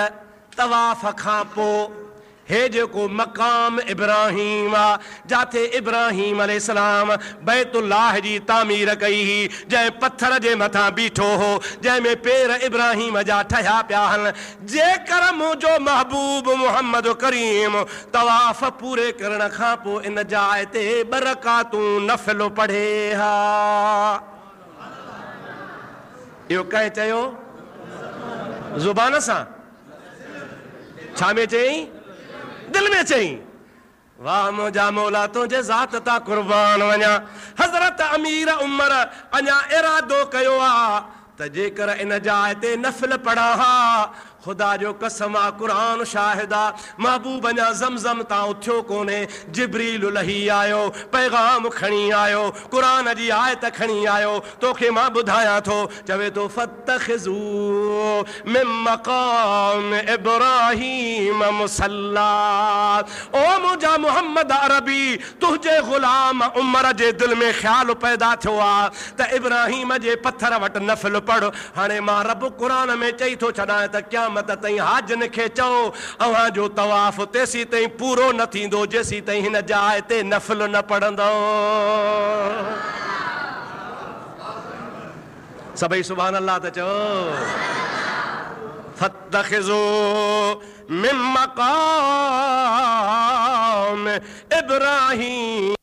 तवाफ़ खां पोइ हे जेको मक़ाम इब्राहीम आ, जाते इब्राहीम अलैहिस्सलाम बैतुल्लाह जी तामीर कई ही, जंहिं पत्थर जे मथां बीठो हो, जंहिंमें पेर इब्राहीम जा ठहिया पिया हल। जेकर मुंहिंजो महबूब मुहम्मद करीम तवाफ़ पूरे करण खां पोइ इन जाइ ते 2 रकातूं नफ़िल पढ़े हा। इहो कंहिं चयो? ज़ुबान सां? छा में चई? दिल में चई। वाह मुंहिंजा मौला तुंहिंजे ज़ात तां कुर्बान वञा। हज़रत अमीर उमर अञा इरादो कयो आहे त जेकर इन जाइ ते नफ़िल पढ़ा हा, खुदा जो कसम आ, कुरान शाहिद आ, महबूब अञा ज़मज़म तां उथियो कोन्हे, जिब्रील लही आयो, पैगाम खणी आयो, कुरान जी आयत खणी आयो, तोखे मां ॿुधायां थो। चवे थो फत्तखिज़ू मिन मक़ाम इब्राहीम मुसल्ला। ओ मुंहिंजा मुहम्मद अरबी, तुंहिंजे ग़ुलाम उमर जे दिल में ख़्याल पैदा थियो आहे त इब्राहीम जे पत्थर वटि नफ़िल पढ़। हाणे मां रब क़ुरान में चई थो छॾां त क़यामत ताईं हाजन खे चओ अव्हां जो तवाफ़ तेसी ताईं पूरो न थींदो जेसी ताईं हिन जाइ ते नफ़िल न पढ़ंदो। सभई सुभान अल्लाह त चओ। फत्तखिज़ू मिन मक़ाम इब्राहीम